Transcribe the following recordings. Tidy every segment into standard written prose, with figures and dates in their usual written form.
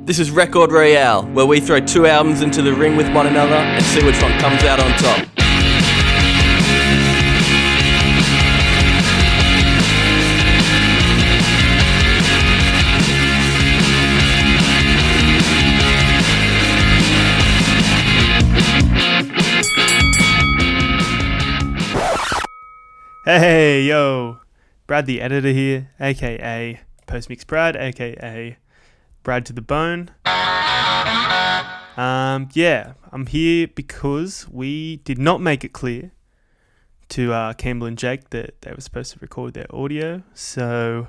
This is Record Royale, where we throw two albums into the ring with one another and see which one comes out on top. Hey, yo, Brad the editor here, aka Postmix Brad, aka Brad to the Bone. I'm here because we did not make it clear to Campbell and Jake that they were supposed to record their audio. So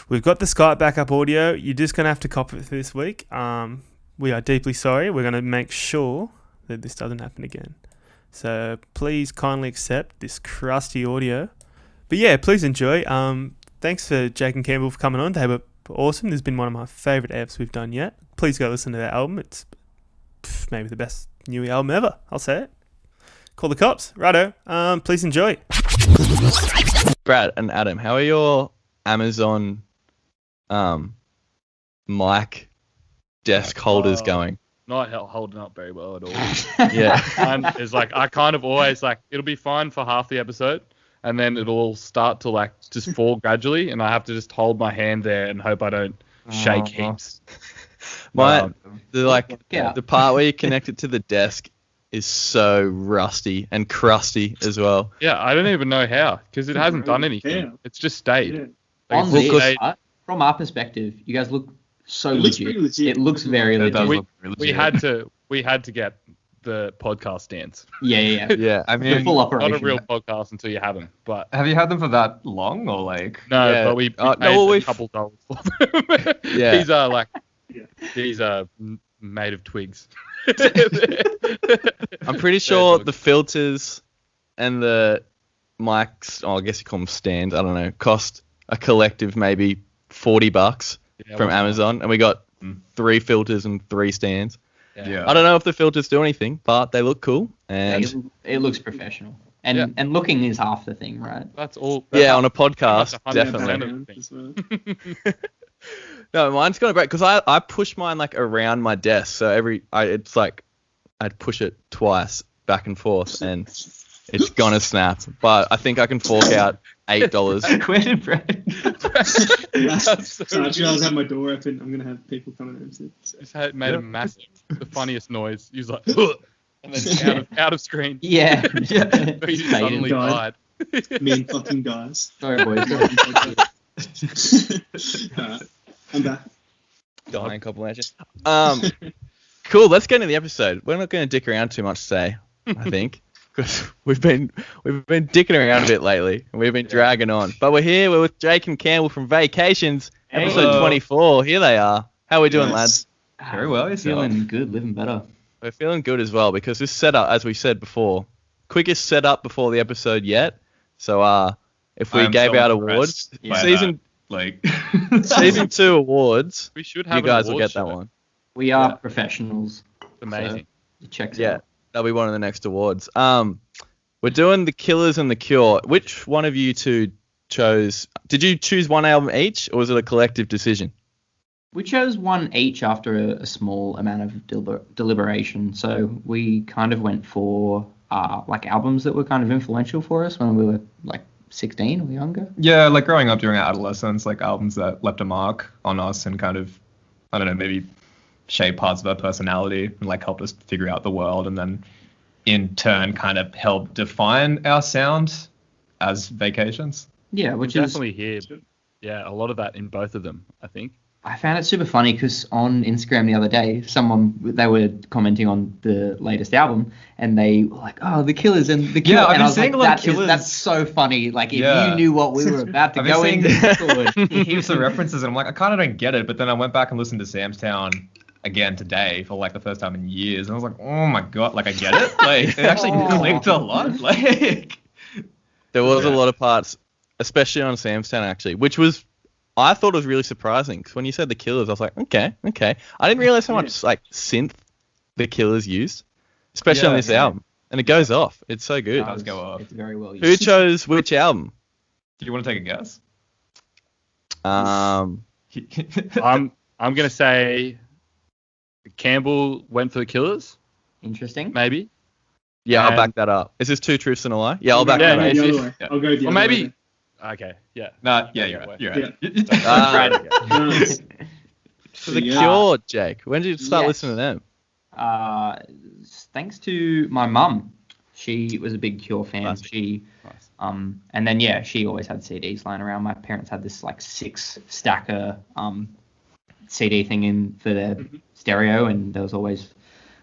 we've got the Skype backup audio. You're just going to have to cop it for this week. We are deeply sorry. We're going to make sure that this doesn't happen again. So please kindly accept this crusty audio. But yeah, please enjoy. Thanks for Jake and Campbell for coming on. They were awesome. This has been one of my favourite apps we've done yet. Please go listen to their album. It's maybe the best new album ever. I'll say it. Call the cops. Righto. Please enjoy. Brad and Adam, how are your Amazon mic desk holders going? Not holding up very well at all. Yeah. Mine is like, I kind of always like, it'll be fine for half the episode, and then it'll all start to like just fall gradually, and I have to just hold my hand there and hope I don't shake heaps. The part where you connect it to the desk is so rusty and crusty as well. Yeah, I don't even know how, because it hasn't done anything. Yeah. It's just stayed. Yeah. Like, On this, right, from our perspective, you guys look so legit. It looks very legit. We had to get the podcast stands. Yeah. Yeah, I mean, The full operation. Not a real podcast until you have them. But Have you had them for that long, or like? no, Yeah. but we paid a couple dollars for them. Yeah. These are made of twigs. I'm pretty sure the filters and the mics, I guess you call them stands, I don't know, cost a collective maybe $40 from Amazon, and we got 3 filters and 3 stands. Yeah. I don't know if the filters do anything, but they look cool. And It looks professional. And looking is half the thing, right? That's all. on a podcast, That's 100% definitely. of the thing. No, mine's kind of great because I push mine like around my desk, so it's like I'd push it twice back and forth, and it's gonna snap. But I think I can fork out $8. Where did Brad? So I just have my door open. I'm gonna have people coming in. Just made a massive, the funniest noise. He was like, ugh, and then out of screen. Yeah. He just suddenly died. Mean fucking guys. Sorry, boys. Alright, I'm back. Dying compilation. Cool. Let's get into the episode. We're not going to dick around too much today, I think, because we've been dicking around a bit lately, and we've been dragging on. But we're here. We're with Jake and Campbell from Vacations, episode 24. Here they are. How are we doing, lads? Very well, yourself. Feeling good, living better. We're feeling good as well because this setup, as we said before, quickest setup before the episode yet. So if we gave out awards, season 2 awards, We should have you guys an will award get that show. one. We are professionals. Amazing. It checks Yeah, out. that'll be one of the next awards. We're doing the Killers and the Cure. Which one of you two chose? Did you choose one album each, or was it a collective decision? We chose one each after a small amount of deliberation. So we kind of went for like albums that were kind of influential for us when we were like 16 or younger. Yeah, like growing up during our adolescence, like albums that left a mark on us and kind of, I don't know, maybe shape parts of our personality and like helped us figure out the world, and then in turn kind of help define our sound as Vacations. Yeah, which We'll is definitely hear, a lot of that in both of them, I think. I found it super funny because on Instagram the other day, they were commenting on the latest album, and they were like, "Oh, the Killers and the Cure." Yeah, I've and been I was seeing like, a lot of Killers. That's so funny. Like, if Yeah. you knew what we were about to I've been go seeing into, heaps of references, and I'm like, I kind of don't get it. But then I went back and listened to Sam's Town again today for like the first time in years, and I was like, oh my god, like I get it. Like it actually clicked a lot. Like There was a lot of parts, especially on Sam's Town, actually, which was, I thought it was really surprising, because when you said the Killers, I was like, okay. I didn't realize how much like synth the Killers used, especially on this album, and it goes off. It's so good. It does go off. It's very well used. Who chose which album? Do you want to take a guess? Um, I'm gonna say Campbell went for the Killers, Interesting. maybe. Yeah, I'll And- back that up. Is this 2 truths and a lie? Yeah, I'll back Yeah, that up. I'll go the it's- other way. yeah. I'll go the Or other maybe. way. Okay, yeah. Nah, yeah, you're right. You're right. Ah, Nice. for the Yeah. Cure, Jake. When did you start Yes. listening to them? Thanks to my mum. She was a big Cure fan. Nice. She Nice. and then she always had CDs lying around. My parents had this like 6-stacker CD thing in for their stereo, and there was always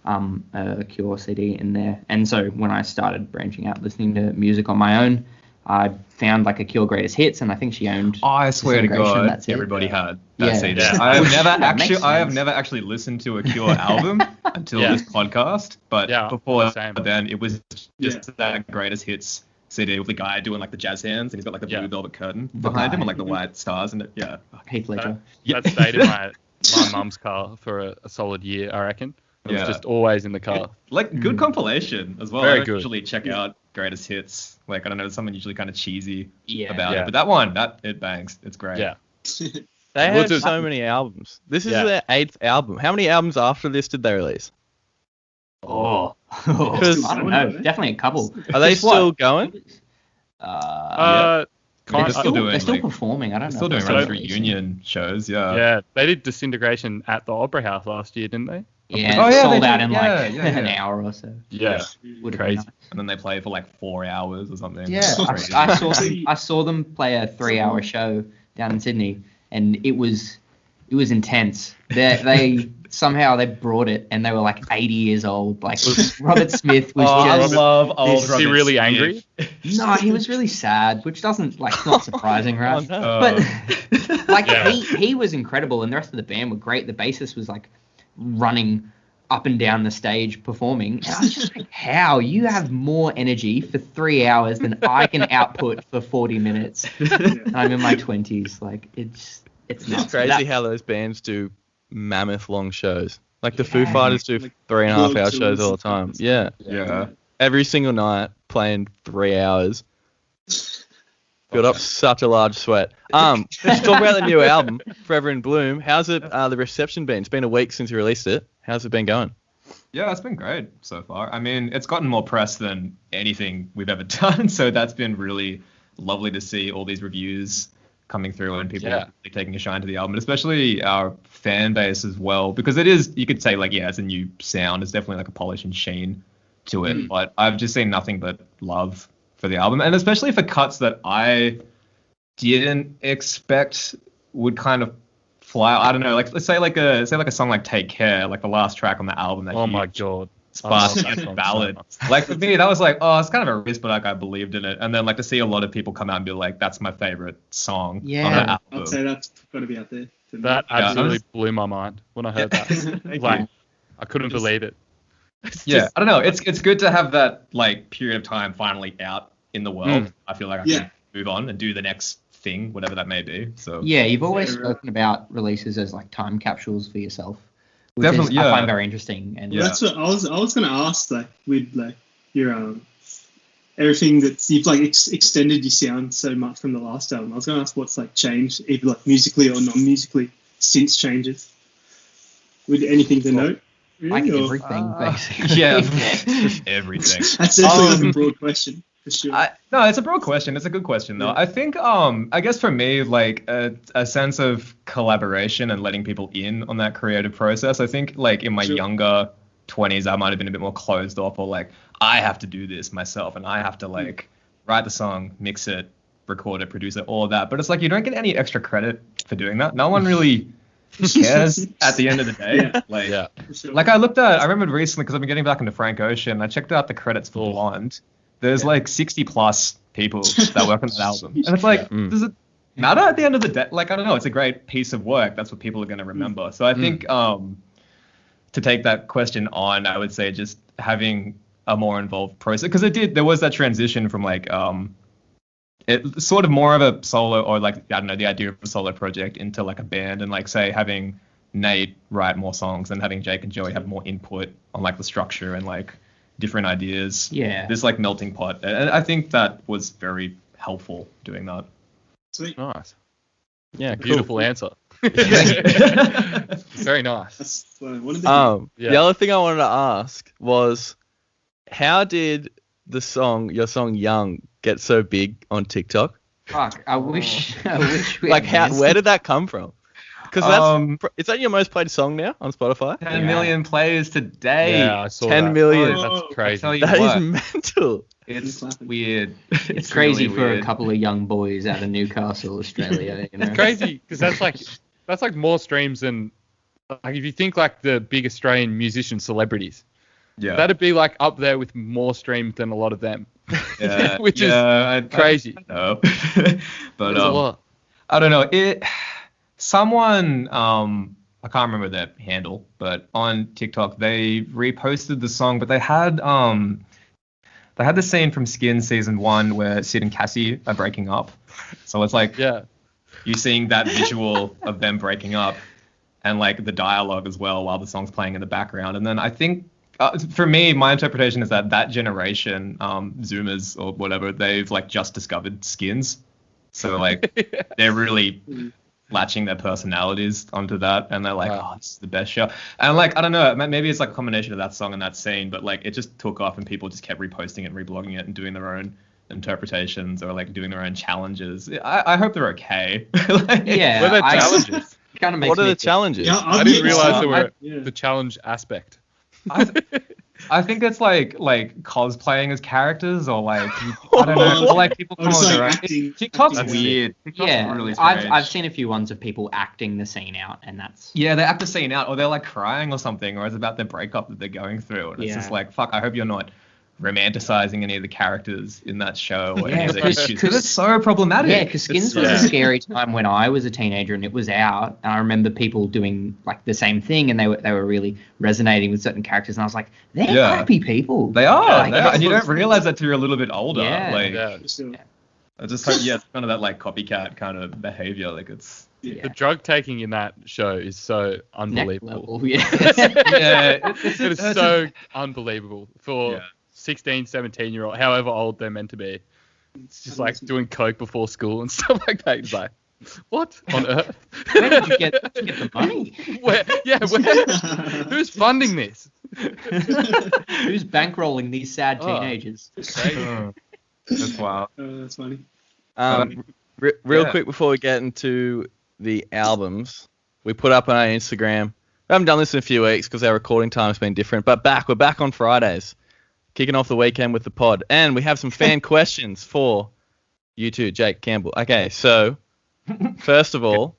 a Cure CD in there. And so when I started branching out listening to music on my own, I found like a Cure Greatest Hits, and I think she owned. I swear to Disintegration, God, that's it. everybody had that Yeah. CD. Yeah. I have never That makes actually, I have sense. never actually listened to a Cure album until Yeah. this podcast. But Yeah, before same. then, it was just that Greatest Hits CD with the guy doing like the jazz hands, and he's got like the blue velvet curtain behind him, and like the white stars, and yeah. Heath Ledger. Yeah. That stayed in my mum's car for a solid year, I reckon. It was Yeah. just always in the car. Like good compilation as well. Very I don't good. usually check out Greatest Hits. Like I don't know, something usually kind of cheesy Yeah. about Yeah. it, but that one, it bangs. It's great. Yeah. They We'll had do- so many albums. This is Yeah. their 8th album. How many albums after this did they release? Oh, Because- I don't know. Definitely a couple. Are they Guess what? still going? They're Kind They're of. still doing, still like- performing. I don't know. Still doing if like they're reunion shows. Yeah. Yeah, they did Disintegration at the Opera House last year, didn't they? Yeah, Oh, yeah, sold they out did. in Yeah, like yeah, an yeah. hour or so. Yeah. Would have Crazy. been nice. And then they play for like 4 hours or something. Yeah, Crazy. I saw them play a 3-hour show down in Sydney, and it was intense. They somehow they brought it, and they were like 80 years old. Like Robert Smith was I just love old Is Is he Robert really Smith. angry? no, he was really sad, which doesn't like not surprising, right? Oh, no. But like Yeah. he was incredible, and the rest of the band were great. The bassist was like running up and down the stage performing, and I was just like, how you have more energy for 3 hours than I can output for 40 minutes, and I'm in my 20s. Like it's It's nuts. crazy That- how those bands do mammoth long shows. Like the Foo Yeah. Fighters do Like 3.5 hour world shows tours. all the time. Yeah. Yeah. Every single night playing 3 hours. Built up such a large sweat. Let's talk about the new album, Forever in Bloom. How's it the reception been? It's been a week since you released it. How's it been going? Yeah, it's been great so far. I mean, it's gotten more press than anything we've ever done, so that's been really lovely to see all these reviews coming through and people Yeah. really taking a shine to the album, especially our fan base as well, because it is, you could say like, yeah, it's a new sound. It's definitely like a polish and sheen to it, but I've just seen nothing but love for the album, and especially for cuts that I didn't expect would kind of fly. I don't know, like let's say like a song like Take Care, like the last track on the album. That Oh my huge god. sparse I love that song so ballad. much. Like for me, that was like, oh, it's kind of a risk, but like I believed in it. And then like to see a lot of people come out and be like, that's my favorite song on the Yeah. album. I'd say that's got to be out there. That Yeah. absolutely blew my mind when I heard that. Thank Like, you. I couldn't believe it. It's Yeah, just- I don't know. It's good to have that like period of time finally out in the world. Mm. I feel like I Yeah. can move on and do the next thing, whatever that may be. So Yeah, you've always Yeah, right. spoken about releases as like time capsules for yourself. Which Definitely, I yeah. find very interesting. And Yeah. That's what I was going to ask. Like with like your everything that you've like extended your sound so much from the last album. I was going to ask what's like changed, either like musically or non-musically, since changes. With anything to note? like really, or- everything, basically. yeah, everything. That's definitely like a broad question for sure. No, it's a broad question. It's a good question though. Yeah. I think I guess for me, like a sense of collaboration and letting people in on that creative process. I think like in my Sure. younger 20s, I might have been a bit more closed off, or like I have to do this myself and I have to like write the song, mix it, record it, produce it, all of that. But it's like you don't get any extra credit for doing that. No one really cares at the end of the day. Yeah. Like Yeah. For sure. like I remembered recently because I've been getting back into Frank Ocean. I checked out the credits for Blonde. There's like 60 plus people that work on that album, and it's like, does it matter at the end of the day? Like I don't know. It's a great piece of work. That's what people are going to remember. So I think to take that question on, I would say just having a more involved process, because there was that transition from like it sort of more of a solo, or like I don't know, the idea of a solo project into like a band, and like say having Nate write more songs and having Jake and Joey have more input on like the structure and like different ideas. Yeah. This like melting pot, and I think that was very helpful doing that. Sweet. Nice. Yeah, cool. Beautiful answer. Very nice. That's what I wanted to The other thing I wanted to ask was, how did your song Young get so big on TikTok? Fuck, I wish we Like, had where did that come from? Because is that your most played song now on Spotify? 10 million players today. Yeah, I saw 10 that. million. Oh, That's I crazy. tell you That what, is mental. it's Clapping. weird. It's crazy really for weird. a couple of young boys out of Newcastle, Australia. You know? It's crazy because that's like more streams than, like, if you think like the big Australian musician celebrities, Yeah. that'd be like up there with more streams than a lot of them. Yeah, Which is crazy. I know. But That's a lot. I don't know. Someone I can't remember their handle, but on TikTok they reposted the song, but they had the scene from Skin season 1 where Sid and Cassie are breaking up. So it's like Yeah. you seeing that visual of them breaking up, and like the dialogue as well while the song's playing in the background. And then I think for me, my interpretation is that generation, Zoomers or whatever, they've like just discovered Skins, so like they're really latching their personalities onto that, and they're like, Wow. oh, this is the best show. And like, I don't know, maybe it's like a combination of that song and that scene, but like it just took off and people just kept reposting it and reblogging it and doing their own interpretations or like doing their own challenges. I hope they're okay. Like, Yeah, What are the challenges? Kind of makes What are me the challenges? Yeah, I didn't realize there were Yeah. the challenge aspect. I think it's like cosplaying as characters, or like I don't know, or like people Or come just, on like, their own. acting- TikTok's acting. weird. TikTok's Yeah, really strange. I've seen a few ones of people acting the scene out, and that's Yeah, they act the scene out, or they're like crying or something, or it's about their breakup that they're going through, and it's just Yeah. like, fuck. I hope you're not romanticizing any of the characters in that show or any of the Yeah, issues, because it's so problematic. yeah. Because Skins was a scary time when I was a teenager and it was out, and I remember people doing like the same thing, and they were really resonating with certain characters, and I was like, they're Yeah. crappy people. They are, Like, they are, and you don't realize that till you're a little bit older. Yeah. Like, Yeah. So, I just hope, it's kind of that like copycat kind of behavior. Like it's, Yeah. The drug taking in that show is so Next unbelievable. level, yeah. yeah, It is so unbelievable for Yeah. 16, 17-year-old, however old they're meant to be. It's just like doing coke before school and stuff like that. It's like, what on earth? Where did you get the money? Where? Who's funding this? Who's bankrolling these sad Oh. teenagers? that's wild. that's funny. Real Yeah. quick before we get into the albums, we put up on our Instagram. We haven't done this in a few weeks because our recording time's been different, but we're back on Fridays, kicking off the weekend with the pod, and we have some fan questions for you two, Jake, Campbell. Okay, so first of all,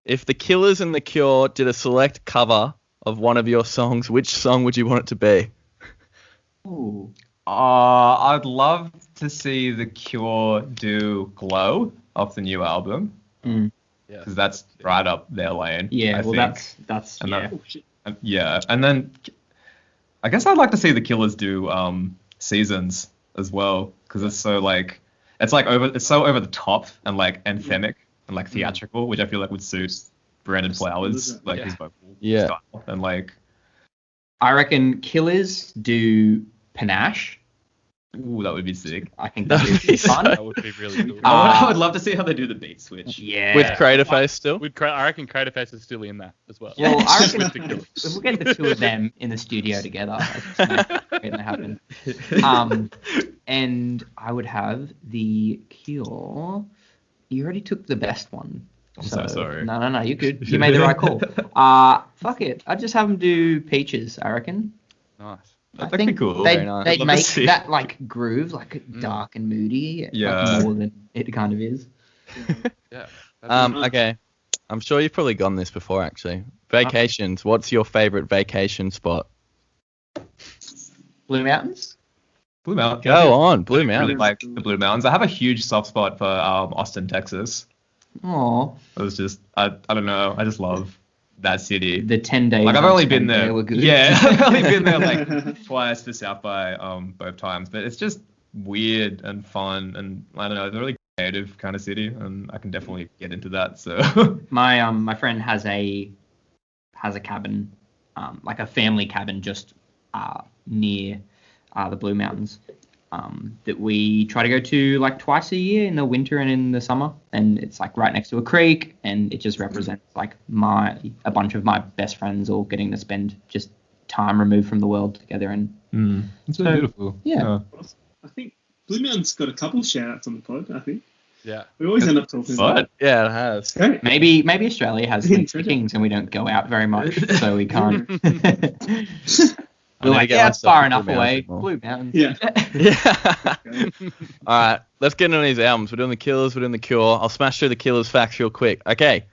if the Killers and the Cure did a select cover of one of your songs, which song would you want it to be? Ooh. I'd love to see The Cure do Glow off the new album, Mm. because that's right up their lane. Yeah, I well, think. that's And yeah. that- Oh, shit. Yeah, and then I guess I'd like to see the Killers do Seasons as well, because it's so like it's so over the top and like anthemic and like theatrical, which I feel like would suit Brandon Flowers, like his vocal style, and like I reckon Killers do Panache. ooh, that would be sick. I think that would be fun. That would be really cool. I would love to see how they do the beat switch. Yeah. With Crater Face still? I reckon Craterface is still in that as well. Well, I reckon With the Killers. if we get the two of them in the studio together, that's going to happen. And I would have the Cure. You already took the best one. I'm so sorry. No, you're good. You made the right call. Fuck it. I'd just have them do Peaches, I reckon. Nice. That'd be cool. They'd, Very nice. they'd I'd love to make see. that like groove, like dark and moody, Yeah. like, more than it kind of is. Yeah. Okay. I'm sure you've probably gone this before, actually. Vacations. What's your favorite vacation spot? Blue Mountains? Blue Mountains. Go on, Blue Really Mountain. like the Blue Mountains. I have a huge soft spot for Austin, Texas. Oh, It was just I don't know. I just love that city. the 10 days. Like I've on only been Sunday there. were good. Yeah, I've only been there like twice for South by both times, but it's just weird and fun, and I don't know, it's a really creative kind of city, and I can definitely get into that. So My friend has a cabin, like a family cabin just near the Blue Mountains, that we try to go to like twice a year in the winter and in the summer, and it's like right next to a creek, and it just represents like a bunch of my best friends all getting to spend just time removed from the world together. And It's really beautiful. Yeah. I think Blue Mountain's got a couple shout-outs on the pod, I think. Yeah. We always end up talking about it. Yeah, it has. Great. Maybe Australia has Yeah, like treasure. pickings and we don't go out very much, so we can't. I We're need to like, get yeah, my it's stuff far to enough Blue away. Mountain more. Blue Mountains. Yeah. Yeah. All right, let's get into these albums. We're doing the Killers, we're doing the Cure. I'll smash through the Killers facts real quick. Okay,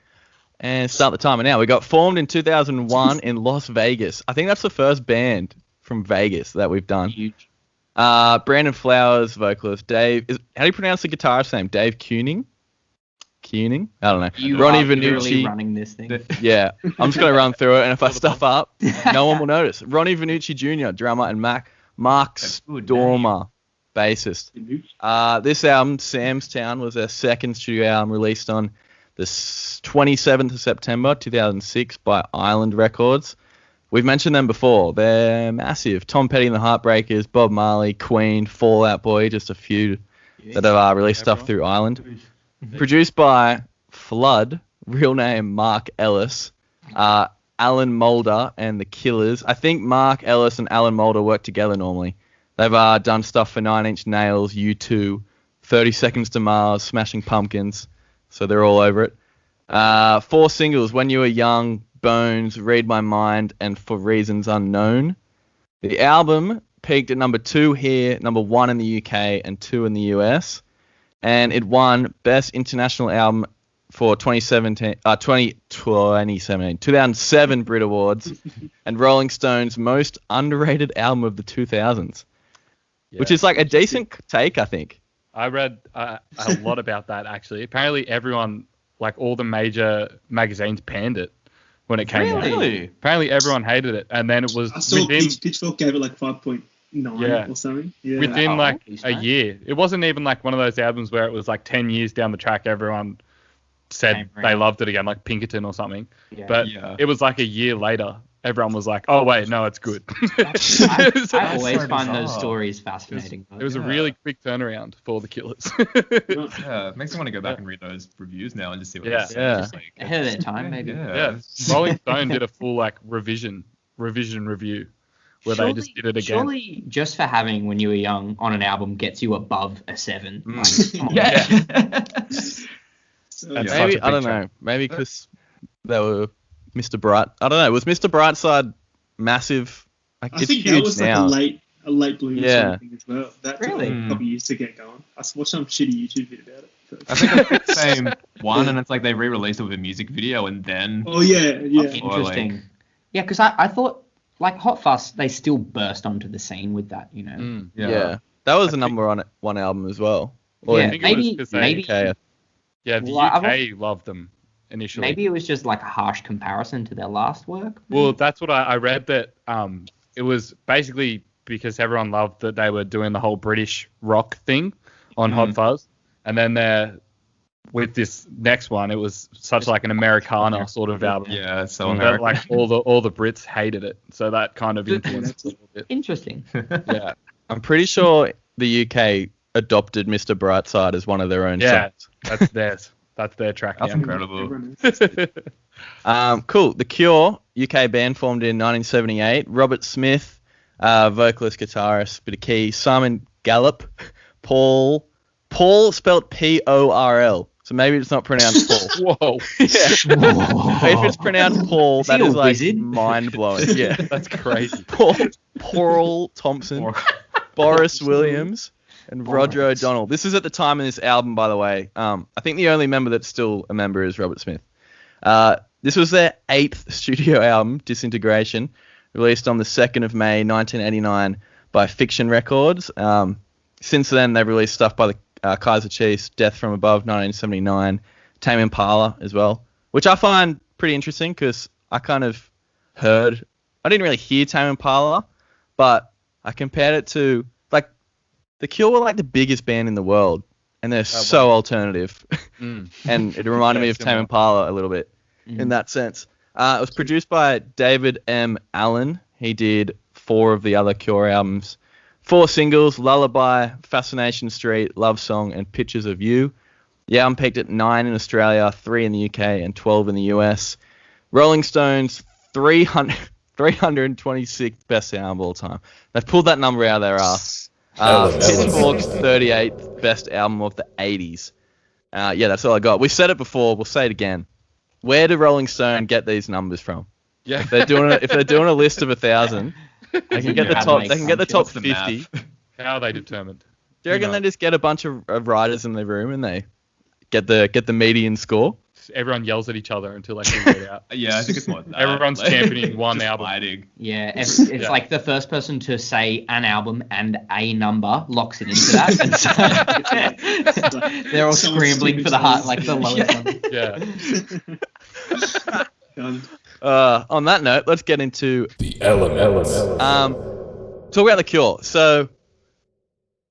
and start the timer now. We got formed in 2001 in Las Vegas. I think that's the first band from Vegas that we've done. Huge. Brandon Flowers, vocalist. Dave, how do you pronounce the guitarist's name? Dave Kuning? I don't know. You Ronnie are literally Vanucci. running this thing. Yeah, I'm just going to run through it, and if I stuff up, no one will notice. Ronnie Vanucci Jr., drummer, and Mark Stormer, bassist. This album, Sam's Town, was their second studio album, released on the 27th of September 2006 by Island Records. We've mentioned them before. They're massive. Tom Petty and the Heartbreakers, Bob Marley, Queen, Fall Out Boy, just a few that have released stuff through Island. Produced by Flood, real name Mark Ellis, Alan Moulder, and the Killers. I think Mark Ellis and Alan Moulder work together normally. They've done stuff for 9 Inch Nails, U2, 30 Seconds to Mars, Smashing Pumpkins, so they're all over it. 4 singles, When You Were Young, Bones, Read My Mind, and For Reasons Unknown. The album peaked at number 2 here, number 1 in the UK, and 2 in the US. And it won Best International Album for 2007 Brit Awards, and Rolling Stone's Most Underrated Album of the 2000s, which is like a decent take, I think. I read a lot about that, actually. Apparently everyone, like all the major magazines, panned it when it came out. Really? Apparently everyone hated it. And then it was I saw within, Pitchfork gave it like 5.9 or something. Yeah. within like Holy a smokes. year. It wasn't even like one of those albums where it was like 10 years down the track, everyone said Came they around. loved it again, like Pinkerton or something. Yeah. But Yeah. it was like a year later, everyone was like, oh, wait, no, it's good. I always so find those bizarre. stories fascinating. It was a really quick turnaround for the Killers. Yeah, it makes me want to go back and read those reviews now and just see what Yeah. they say. Yeah. Just, like, Ahead of their time, maybe. Yeah, Rolling Stone did a full like revision review where they just did it again. Surely just for having When You Were Young on an album gets you above a 7. Like, come on. Yeah. So, That's yeah. Maybe, such a I don't big know. Maybe because they were Mr. Bright. I don't know. Was Mr. Brightside massive? Like, I it's think huge that was now. like a late bloomer Yeah. sort of thing as well. That took Really? like a couple years to get going. I watched some shitty YouTube vid about it. I think it's the same one, and it's like they re-released it with a music video, and then Oh yeah, yeah. Interesting. Yeah, because I thought, like, Hot Fuss, they still burst onto the scene with that, you know? Mm. Yeah. That was a number one album as well. Or Yeah, in think it was maybe, 'cause they- maybe, UK. Yeah, the Well, UK loved them initially. maybe it was just like a harsh comparison to their last work. Well, that's what I read, that it was basically because everyone loved that they were doing the whole British rock thing on Hot Fuzz, and then with this next one, it was such like an Americana sort of album. yeah, it's so That, American. like all the Brits hated it, so that kind of influenced it a little bit. Interesting. Yeah, I'm pretty sure the UK adopted Mr. Brightside as one of their own yeah, songs. that's theirs. That's their track. That's now. incredible. Everyone- Cool. The Cure, UK band formed in 1978. Robert Smith, vocalist, guitarist, bit of key. Simon Gallup, Paul spelt Porl. So maybe it's not pronounced Paul. Whoa, If it's pronounced Paul, Is he that a is like wizard? mind blowing. Yeah. that's crazy. Paul Thompson, Boris Williams, and Roger O'Donnell. This is at the time of this album, by the way. I think the only member that's still a member is Robert Smith. This was their 8th studio album, Disintegration, released on the 2nd of May, 1989 by Fiction Records. Since then, they've released stuff by the Kaiser Chiefs, Death from Above, 1979, Tame Impala as well, which I find pretty interesting because I kind of heard... I didn't really hear Tame Impala, but I compared it to... like, The Cure were like the biggest band in the world, and they're so alternative. Mm. And it reminded Yeah, me of similar. Tame Impala a little bit in that sense. It was produced by David M. Allen. He did 4 of the other Cure albums 4 singles: Lullaby, Fascination Street, Love Song, and Pictures of You. The album peaked at 9 in Australia, 3 in the UK, and 12 in the US. Rolling Stones 326th best album of all time. They've pulled that number out of their ass. Pitchfork's 38th best album of the 80s. Yeah, that's all I got. We've said it before. We'll say it again. Where do Rolling Stone get these numbers from? Yeah. If they're doing a list of 1,000, they can get the top. They can get the top 50. How are they determined? Do you reckon they just get a bunch of writers in their room and they get the median score? Everyone yells at each other until they figure it out. Yeah, I think it's more than that. Everyone's championing one just album. fighting. Yeah, it's like the first person to say an album and a number locks it into that. And so they're all scrambling for the heart, like the lowest number. Yeah. On that note, let's get into The elements. talk about The Cure. So,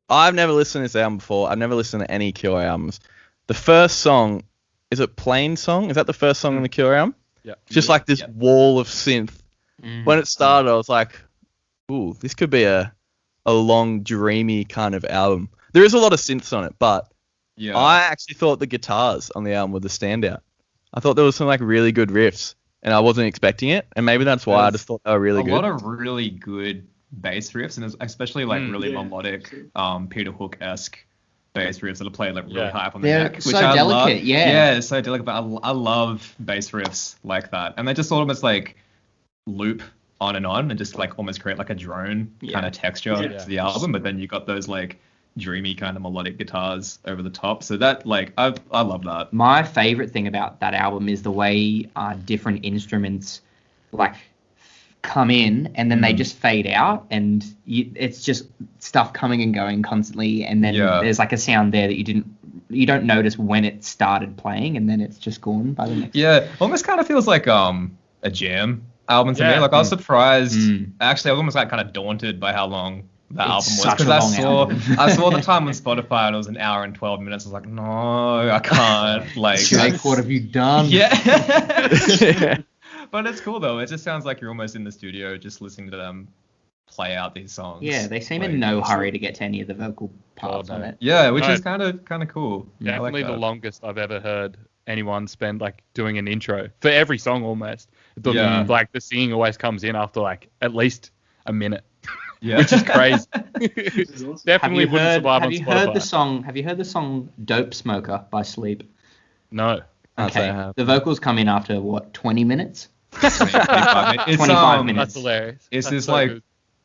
I've never listened to this album before. I've never listened to any Cure albums. The first song, is it Plain Song? Is that the first song on the Cure album? Yeah. It's just like this wall of synth. When it started, I was like, ooh, this could be a long, dreamy kind of album. There is a lot of synths on it, but I actually thought the guitars on the album were the standout. I thought there was some like really good riffs, and I wasn't expecting it, and maybe that's why I just thought they were really good. A lot of really good bass riffs, and especially like really melodic, Peter Hook-esque bass riffs that are played like really high up on the They're neck. Which so I delicate, love. yeah. It's so delicate, but I love bass riffs like that. And they just sort of almost like loop on and just like almost create like a drone kind of texture to the album. But then you got those like dreamy kind of melodic guitars over the top. So that like, I love that. My favorite thing about that album is the way different instruments like come in and then they just fade out, and it's just stuff coming and going constantly, and then there's like a sound there that you don't notice when it started playing, and then it's just gone by the next. Yeah, almost kind of feels like a jam album to me. Like I was surprised. Actually, I was almost like kind of daunted by how long that album was, because I saw the time on Spotify and it was an hour and 12 minutes. I was like, no, I can't. Like, Jake, what have you done? Yeah. But it's cool though. It just sounds like you're almost in the studio just listening to them play out these songs. Yeah, they seem in no hurry to get to any of the vocal parts on it. Yeah, which is kind of cool. Definitely the longest I've ever heard anyone spend like doing an intro for every song almost. Like the singing always comes in after like at least a minute. Yeah, which is crazy. Definitely wouldn't survive on Spotify. Have you heard the song "Dope Smoker" by Sleep? No. Okay. The vocals come in after what, 20 minutes? 25 minutes. That's hilarious. It's this like,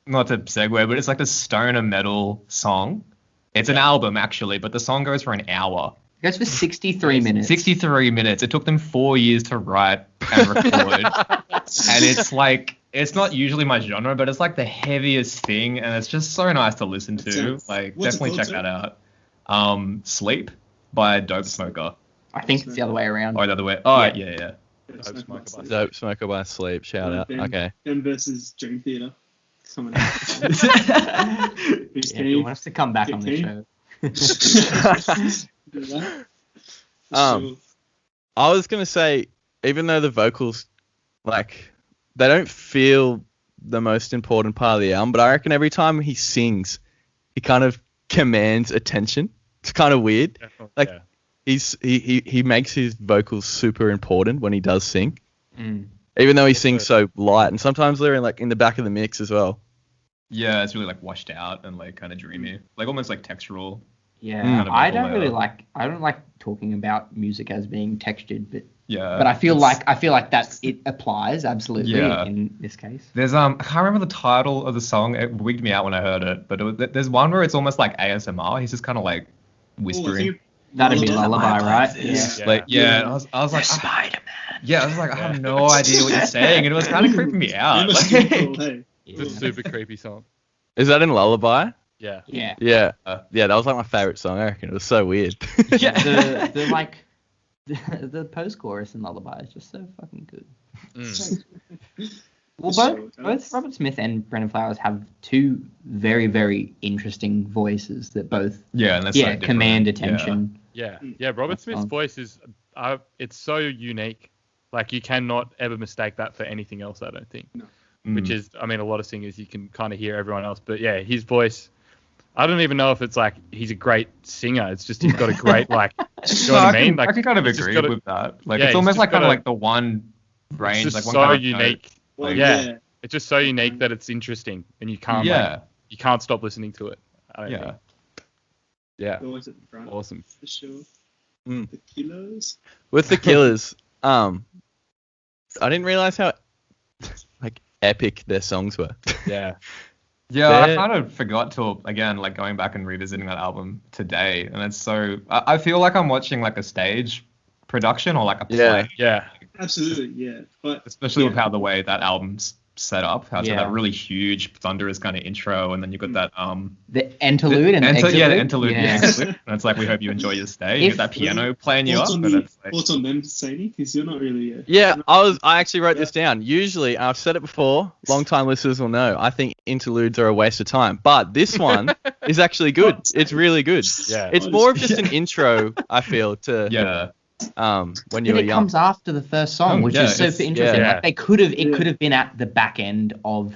not to segue, but it's like the stoner metal song. It's an album actually, but the song goes for an hour. It goes for 63 minutes. 63 minutes. It took them 4 years to write and record. And it's like, it's not usually my genre, but it's like the heaviest thing, and it's just so nice to listen to. Like, definitely check that out. Sleep by Dope Smoker. I think it's the other way around. Oh, the other way. Oh, yeah. Dope Smoker by Sleep. Shout out. Okay. Them versus Dream Theater. Someone else. He wants to come back on the show. I was gonna say, even though the vocals, like, they don't feel the most important part of the album, but I reckon every time he sings, he kind of commands attention. It's kind of weird. Like, he makes his vocals super important when he does sing, even though he sings so light, and sometimes they're in the back of the mix as well. Yeah, it's really like washed out and like kind of dreamy, like almost like textural. Yeah, I don't like talking about music as being textured, but I feel like that it applies absolutely in this case. There's I can't remember the title of the song. It wigged me out when I heard it, but there's one where it's almost like ASMR. He's just kind of like whispering. That'd be Lullaby, right? Yeah. I was like, Spider-Man. Yeah, I was like, I have no idea what you're saying, and it was kind of creeping me out. It's a super creepy song. Is that in Lullaby? Yeah. Yeah, that was like my favorite song. I reckon it was so weird. The post-chorus in Lullaby is just so fucking good. Well, both Robert Smith and Brendan Flowers have two very, very interesting voices that both command attention. Yeah. Robert Smith's voice is it's so unique. Like, you cannot ever mistake that for anything else, I don't think. No. Which is, I mean, a lot of singers you can kind of hear everyone else, but yeah, his voice. I don't even know if it's like he's a great singer. It's just he's got a great like. You know No, what I mean? Like I can kind of he's just agree got a- with that. Like Yeah, it's he's almost just like kind got of a- like the one range, It's like just one so kind of note. unique. Well, Yeah. It's just so unique that it's interesting, and you can't like, you can't stop listening to it. I don't Yeah. think. Yeah. Always at the front, Awesome. for sure. Mm. The Killers. With the Killers, I didn't realize how like epic their songs were. Yeah. Yeah, I They're- kind of forgot to, again, like going back and revisiting that album today, and it's so I feel like I'm watching like a stage production or like a play, Yeah. Yeah. Absolutely, yeah. But especially with yeah. how the way that album's set up, how it's got Yeah. that really huge thunderous kind of intro, and then you've got that The interlude and the exit the loop? interlude, Yeah. and it's like we hope you enjoy your stay. You If- get that piano playing you up, thoughts on, and the, it's like, thoughts on them, Sadie? Because you're not really. Yeah, I actually wrote this down. Usually, I've said it before, long-time listeners will know, I think interludes are a waste of time. But this one is actually good. It's really good. Yeah. It's more of just an intro, I feel, to yeah, when you But were it young. comes after the first song, which yeah, is super it's- interesting. yeah. Like they could have, it Yeah. could have been at the back end of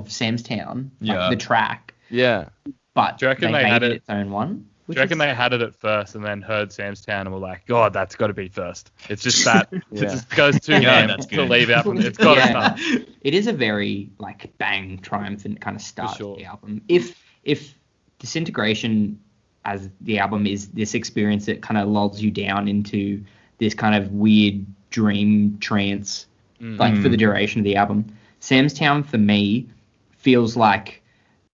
Sam's Town, like Yeah. the track, Yeah. but Do you reckon they they made had it it- its own one. Do Which you reckon is- they had it at first and then heard Sam's Town and were like, God, that's got to be first. It's just that it Yeah. just goes too Yeah, ham that's to good. leave out from it. It's got to Yeah. start. It is a very like bang triumphant kind of start sure. to the album. If Disintegration as the album is this experience that kind of lulls you down into this kind of weird dream trance, like for the duration of the album, Sam's Town for me feels like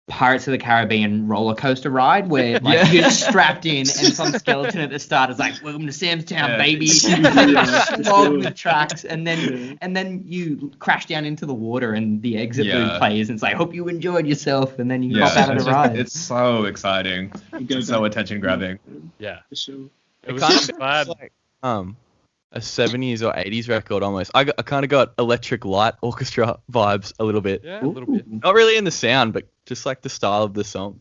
Pirates of the Caribbean roller coaster ride where like Yeah. you're strapped in and some skeleton at the start is like, "Welcome to Sam's Town, Yeah. baby," Yeah, for slog sure. with tracks, and Yeah. then you crash down into the water and the exit Yeah. loop plays and it's like, "Hope you enjoyed yourself," and then you yeah, hop out of it's, the just- ride. it's so exciting, You go so back. attention grabbing. Yeah. For sure. It was kind just of glad. like a 70s or 80s record almost. I kind of got Electric Light Orchestra vibes a little bit. Yeah, a little bit. Not really in the sound, but just like the style of the song.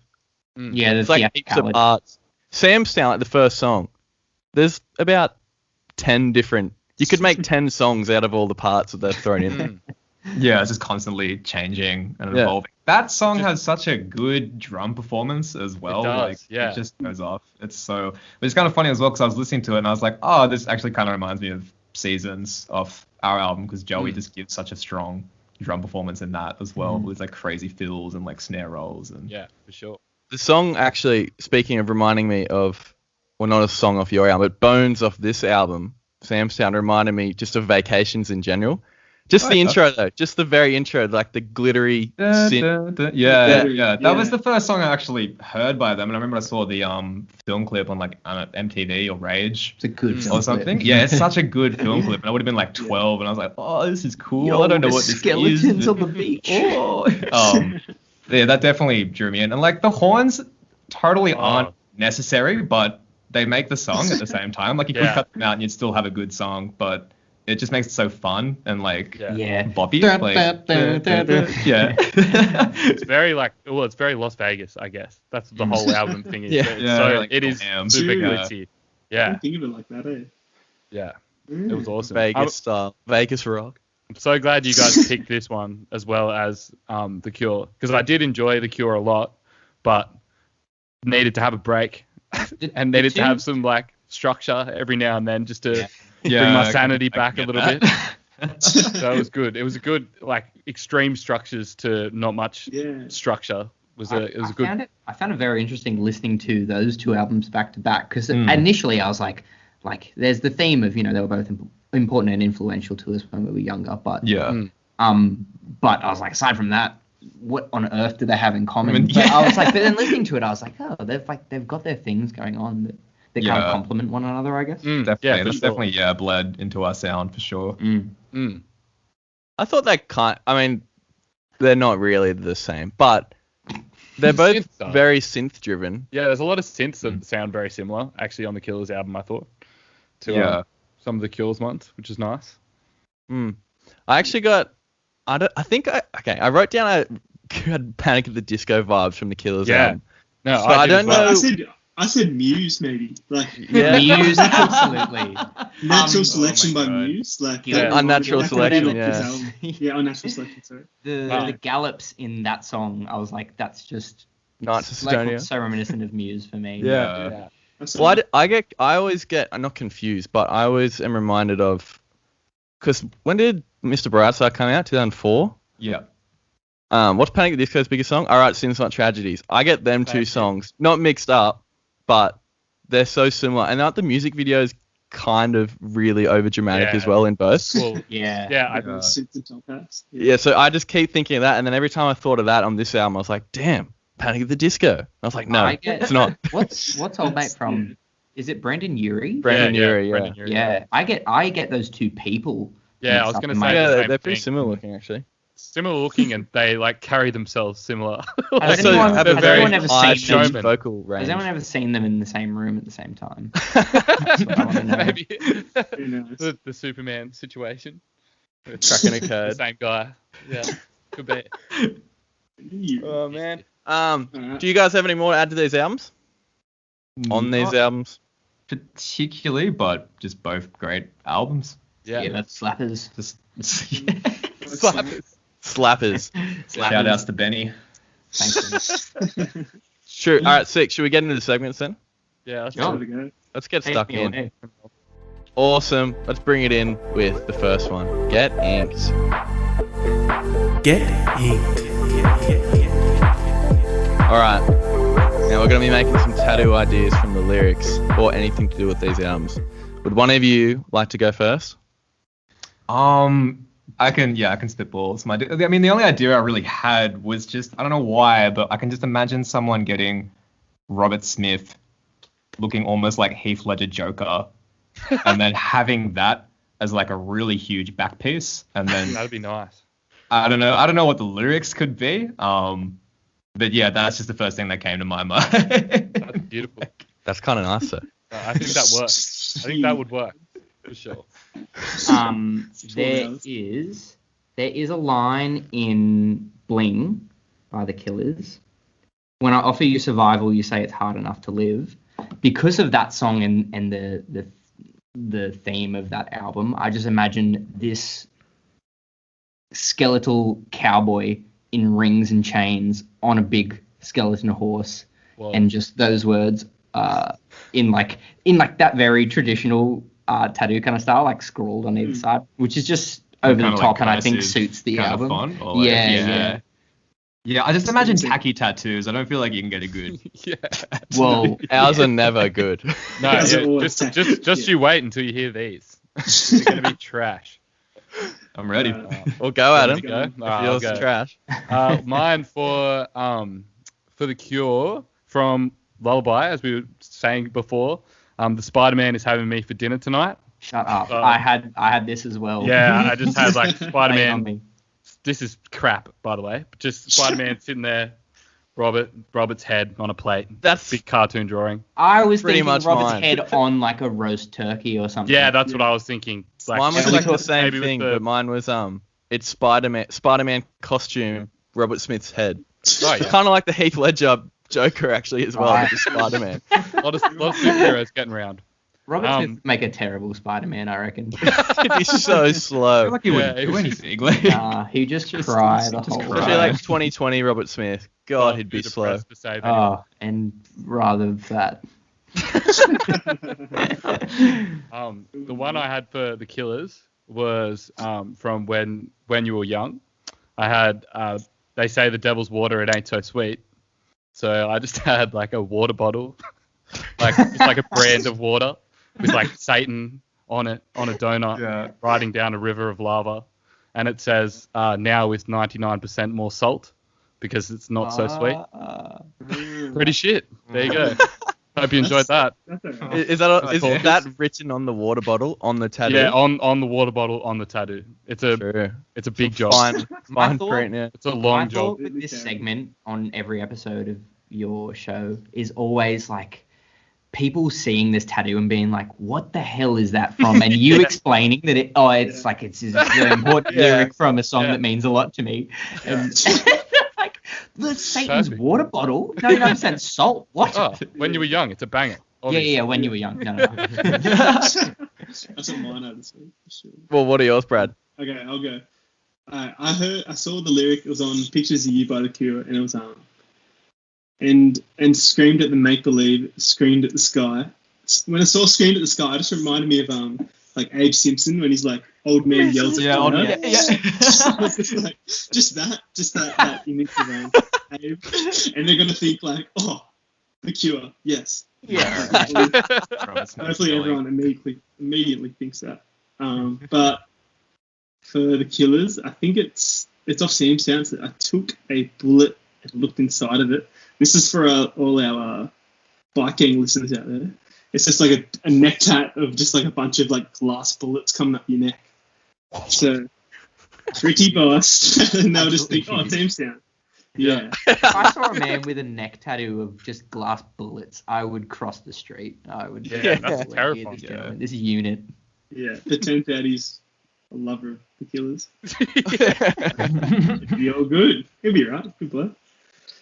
Yeah, It's like heaps of parts. Sam's Town, like the first song, there's about 10 different. You could make 10 songs out of all the parts that they've thrown in there. Yeah, it's just constantly changing and Yeah. evolving. That song has such a good drum performance as well. It does, like, yeah. It just goes off. It's so. But it's kind of funny as well because I was listening to it and I was like, oh, this actually kind of reminds me of Seasons off our album because Joey just gives such a strong drum performance in that as well with like crazy fills and like snare rolls and Yeah, for sure. The song actually, speaking of reminding me of, well, not a song off your album, but Bones off this album, Sam's Town reminded me just of Vacations in general. Just the yeah. intro though, just the very intro, like the glittery synth. Yeah. Yeah. That was the first song I actually heard by them, and I remember I saw the film clip on like MTV or Rage It's a good film or clip. something. Yeah, it's such a good film clip, and I would have been like 12, and I was like, oh, this is cool. Yo, I don't know the what this skeletons is. on the beach. Oh. Yeah, that definitely drew me in, and like the horns totally aren't necessary, but they make the song at the same time. Like you could Yeah. cut them out and you'd still have a good song, but it just makes it so fun and like Yeah. boppy. Da, Like, da, da, da, da. yeah. It's very like, well, it's very Las Vegas, I guess. That's the whole album thing is. Yeah. It's Yeah, so like it is glam. super Yeah. glitzy. I Yeah, didn't think of it like that, eh? yeah. It was awesome. Vegas style, Vegas rock. I'm so glad you guys picked this one as well as The Cure because I did enjoy The Cure a lot, but needed to have a break and needed to have some like structure every now and then just to bring my sanity back a little bit. So it was good. It was a good like extreme structures to not much Yeah. structure. It was a good. I found it very interesting listening to those two albums back to back because initially I was like, there's the theme of, they were both important and influential to us when we were younger, but Yeah. but I was like, aside from that, what on earth do they have in common? I mean, But I was like, but then listening to it, I was like, oh, they've got their things going on that kind Yeah. of complement one another, I guess. Definitely. Yeah, for That's sure. definitely bled into our sound for sure. I thought they're not really the same, but they're both Synth stuff. very synth driven. Yeah, there's a lot of synths that sound very similar actually on the Killers album. I thought to Yeah. some of the Killers ones, which is nice. I actually got, I wrote down I had Panic at the Disco vibes from the Killers Yeah. album. No, So I did as don't well. know- I said Muse maybe, like Yeah. Muse, absolutely. Natural Selection my by God. Muse, like Yeah. that Unnatural that could Selection, be yeah. this album. Yeah, Unnatural Selection, sorry. The Wow. the gallops in that song, I was like, that's just Knights of Like, Sidonia. so reminiscent of Muse for me. Yeah. That's Well, I always get, I'm not confused, but I always am reminded of, because when did Mr. Brightside come out? 2004? Yeah. What's Panic at the Disco's biggest song? All Right, Sins Not Tragedies. I get them two songs, not mixed up, but they're so similar. And aren't the music videos kind of really over dramatic as well in both? Well, Yeah. Yeah, so I just keep thinking of that, and then every time I thought of that on this album, I was like, damn, Panic at the Disco. I was like, no, it's not. What's old mate from? Is it Brendan Urie? Brendan Urie, yeah. Brendan Urie, Yeah, I get those two people. Yeah, I was mixed up gonna in say my- the Yeah, same they're pretty thing. similar looking, actually. Similar looking, and they like carry themselves similar. Has Also anyone- have a has very anyone ever high seen them? pitched vocal range. Has anyone ever seen them in the same room at the same time? That's what I want to know. Maybe Who knows? the Superman situation. Tracking The occurred. same guy. Yeah, could be. Oh, man. Alright. Do you guys have any more to add to these albums? On these Not albums? particularly, but just both great albums. Yeah. Yeah, that's slappers. Just Slappers. shout outs to Benny. Thanks. Sure. All right, sick. Should we get into the segments then? Yeah. That's Sure. good. There we go. Let's get Take stuck me in. away. Awesome. Let's bring it in with the first one. Get inked. Get inked. All right. Now we're going to be making some tattoo ideas from the lyrics or anything to do with these albums. Would one of you like to go first? I can spitball some idea. I mean, the only idea I really had was just, I don't know why, but I can just imagine someone getting Robert Smith looking almost like Heath Ledger Joker, and then having that as like a really huge back piece, and then That'd be nice. I don't know what the lyrics could be. But yeah, that's just the first thing that came to my mind. That's beautiful. That's kind of nice, though. I think that works. I think that would work for sure. There is a line in Bling by the Killers. When I offer you survival, you say it's hard enough to live. Because of that song and the theme of that album, I just imagine this skeletal cowboy in rings and chains on a big skeleton horse, Well, and just those words in that very traditional tattoo kind of style, like scrawled on either side, which is just over the Kinda top, like and I think cursive suits the kind of album. font, or like- Yeah. Yeah, I just imagine tacky tattoos. I don't feel like you can get a good. yeah. Well, Ours are never good. No, Those are yeah, all just attack- you wait until you hear these. They're gonna be trash. I'm ready. Well, go at Ready him. to go? If Alright, I'll yours go. is trash. Mine for The Cure from Lullaby, as we were saying before. The Spider-Man is having me for dinner tonight. shut up. Oh. I had this as well. Yeah, I just had like Lay it on Spider-Man. me. This is crap, by the way. Just Spider-Man sitting there, Robert's head on a plate. That's Big cartoon drawing. I was Pretty thinking much Robert's mine. head on like a roast turkey or something. Yeah, that's what I was thinking. Like, mine was maybe like the with- same maybe with thing, the- but mine was It's Spider-Man costume, Robert Smith's head. Oh, It's yeah. kind of like the Heath Ledger Joker actually as well, Right. with the Spider-Man. A lot of superheroes getting around. Robert Um, Smith would make a terrible Spider-Man, I reckon. He's so I slow. feel like you Yeah, wouldn't it do was- anything. Like, He just cry the whole Especially Right. like 2020 Robert Smith. God, he'd be Too slow. depressed to save anyone. Oh, and rather fat. The one I had for the Killers was from when you were young. I had they say the devil's water, it ain't so sweet. So I just had like a water bottle, like just like a brand of water with like Satan on it on a donut, Yeah. riding down a river of lava, and it says now with 99% more salt because it's not so sweet. Pretty shit. There you go. Hope you enjoyed that. That's all right. Is that written on the water bottle on the tattoo? Yeah, on the water bottle on the tattoo. It's a True. it's a big job. Fine thought- print, yeah. It's a My long job. thought with this segment on every episode of your show is always like people seeing this tattoo and being like, "What the hell is that from?" And you explaining that it's like it's a very important Yeah. lyric from a song Yeah. that means a lot to me. And like the Satan's Perfect. water bottle, 99% salt. What? Oh, when you were young, it's a banger. Obviously. Yeah, when you were young. No. That's what mine had this week, for sure. Well, what are yours, Brad? Okay, I'll go. I saw the lyric. It was on "Pictures of You" by The Cure, and it was and screamed at the make believe, screamed at the sky. When I saw screamed at the sky, it just reminded me of like Abe Simpson when he's like old man yells at fire. Just that image of Abe, and they're gonna think like, oh, The Cure, yes. Yeah. Hopefully everyone immediately thinks that. But for the Killers, I think it's off Sam's Sounds that I took a bullet and looked inside of it. This is for all our bike gang listeners out there. It's just like a neck tat of just like a bunch of like glass bullets coming up your neck. So pretty boss, and they'll just think, oh, Sam's Sound. Yeah. If I saw a man with a neck tattoo of just glass bullets, I would cross the street. I would. Yeah, that's terrifying. This unit. Yeah, it turns out he's a lover of the Killers. It'll be all good. He'll be right. Good bloke.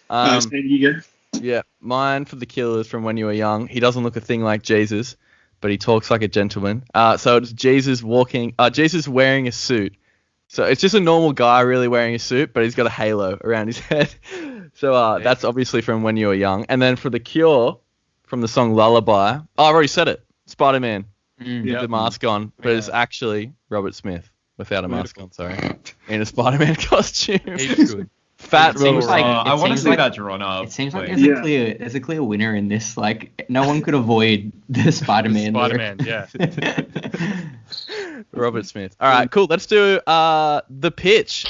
There you go. Yeah, mine for the Killers from When You Were Young. He doesn't look a thing like Jesus, but he talks like a gentleman. So it's Jesus wearing a suit. So it's just a normal guy really wearing a suit, but he's got a halo around his head. So that's obviously from When You Were Young. And then for the Cure, from the song Lullaby. Oh, I've already said it. Spider-Man with the mask on, but it's actually Robert Smith without a mask on, sorry. In a Spider-Man costume. He's good. Fat seems like- I want to see like- that drawn up. It seems like please. there's a clear winner in this. Like no one could avoid the Spider-Man. Spider-Man, yeah. Robert Smith. All right, cool. Let's do the pitch.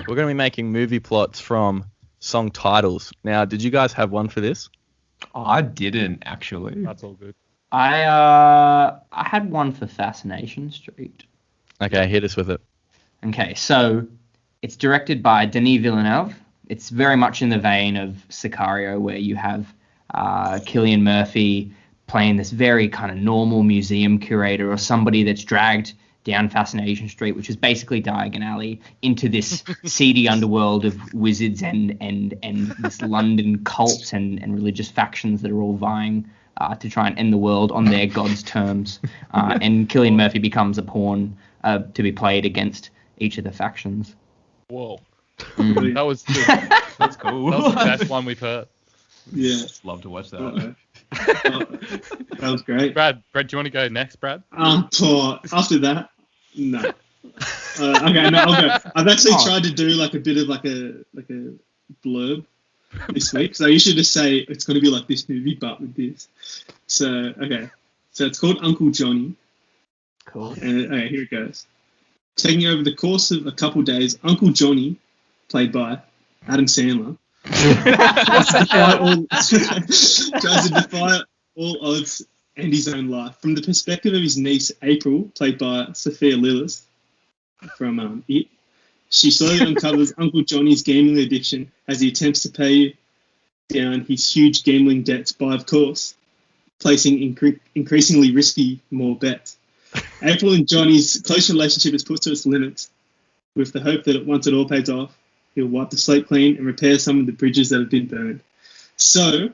We're going to be making movie plots from song titles. Now, did you guys have one for this? I didn't actually. That's all good. I had one for Fascination Street. Okay, hit us with it. Okay, so it's directed by Denis Villeneuve. It's very much in the vein of Sicario, where you have Cillian Murphy playing this very kind of normal museum curator or somebody that's dragged down Fascination Street, which is basically Diagon Alley, into this seedy underworld of wizards and this London cult and religious factions that are all vying to try and end the world on their god's terms. And Cillian Murphy becomes a pawn to be played against each of the factions. Whoa. Mm. That was That's cool. That was the best one we've heard. Yeah. Love to watch that. That was great. Brad, do you want to go next, Brad? After that, no. Okay, no, I'll go. I've actually tried to do like a bit of like a blurb this week. So you should just say it's going to be like this movie, but with this. So okay, so it's called Uncle Johnny. Cool. And okay, here it goes. Taking over the course of a couple days, Uncle Johnny, played by Adam Sandler, tries to defy all odds and his own life. From the perspective of his niece, April, played by Sophia Lillis from It, she slowly uncovers Uncle Johnny's gambling addiction as he attempts to pay down his huge gambling debts by, of course, placing increasingly risky more bets. April and Johnny's close relationship is put to its limits with the hope that once it all pays off, he'll wipe the slate clean and repair some of the bridges that have been burned. So,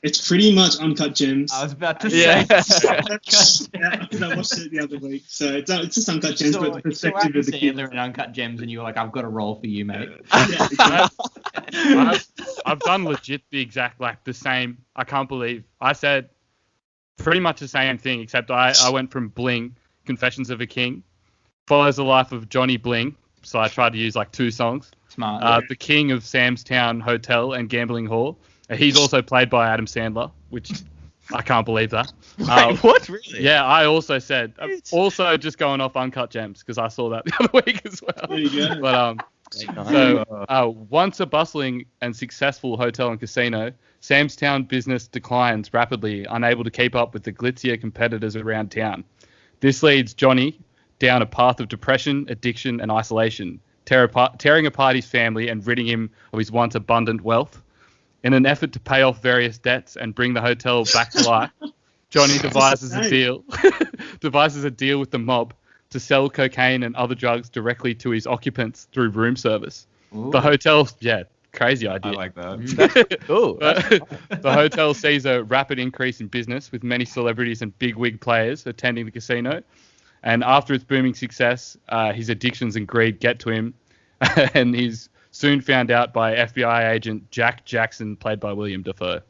it's pretty much Uncut Gems. I was about to Yeah, say. because I watched it the other week. So, it's just Uncut Gems, but the perspective of the kid. Sandler and Uncut Gems, and you were like, I've got a role for you, mate. Yeah, I've done legit the exact, like, the same. I can't believe. I said pretty much the same thing, except I went from Bling, Confessions of a King, follows the life of Johnny Bling. So I tried to use like two songs. Smart. The King of Sam's Town Hotel and Gambling Hall. He's also played by Adam Sandler, which I can't believe that. Wait, what? Really? Yeah, I also said, also just going off Uncut Gems, because I saw that the other week as well. There you go. But so once a bustling and successful hotel and casino, Sam's Town business declines rapidly, unable to keep up with the glitzier competitors around town. This leads Johnny down a path of depression, addiction, and isolation, tearing apart his family and ridding him of his once abundant wealth. In an effort to pay off various debts and bring the hotel back to life, Johnny devises a deal with the mob to sell cocaine and other drugs directly to his occupants through room service. Ooh. The hotel, crazy idea. I like that. Cool. The hotel sees a rapid increase in business, with many celebrities and bigwig players attending the casino. And after its booming success, his addictions and greed get to him, and he's soon found out by FBI agent Jack Jackson, played by William Dafoe.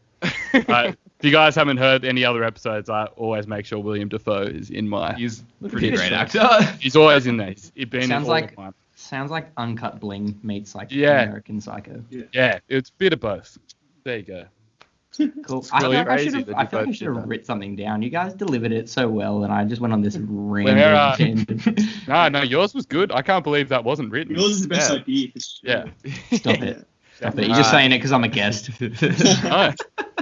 If you guys haven't heard any other episodes, I always make sure William Dafoe is in my. He's a pretty great actor. He's always in there. He's been Sounds in all like of mine. sounds like Uncut Bling meets like Yeah. American Psycho. Yeah, it's a bit of both. There you go. Cool. It's I really feel like I crazy should have. that I you feel like I both should did have that. written something down. You guys delivered it so well, and I just went on this random tangent. No, yours was good. I can't believe that wasn't written. Yours is the best Yeah. idea. For sure. Yeah. Stop it. Stop it. You're just saying it because I'm a guest. No,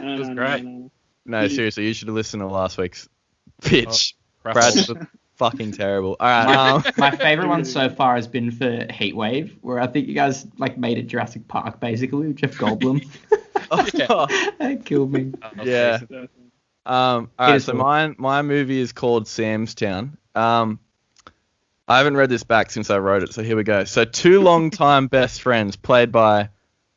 No, was no, great. no. No, seriously, you should have listened to last week's pitch. crap. Brad's was fucking terrible. All right. My favorite one so far has been for Heatwave, where I think you guys like made it Jurassic Park basically with Jeff Goldblum. That killed me. Yeah. All right. So Beautiful. my movie is called Sam's Town. I haven't read this back since I wrote it, so here we go. So two longtime best friends, played by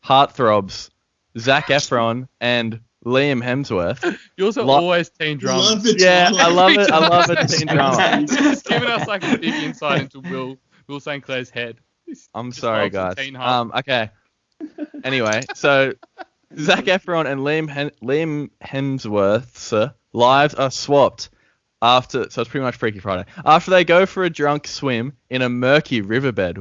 heartthrobs Zac Efron and Liam Hemsworth. Yours are Lo- always teen drama. Love the Yeah, drama. I love it. I love it. Teen drama. It's giving us like a big insight into Will St. Clair's head. I'm Just sorry, loves the guys. teen heart. Okay. Anyway, so Zac Efron and Liam Hemsworth's lives are swapped after. So it's pretty much Freaky Friday. After they go for a drunk swim in a murky riverbed,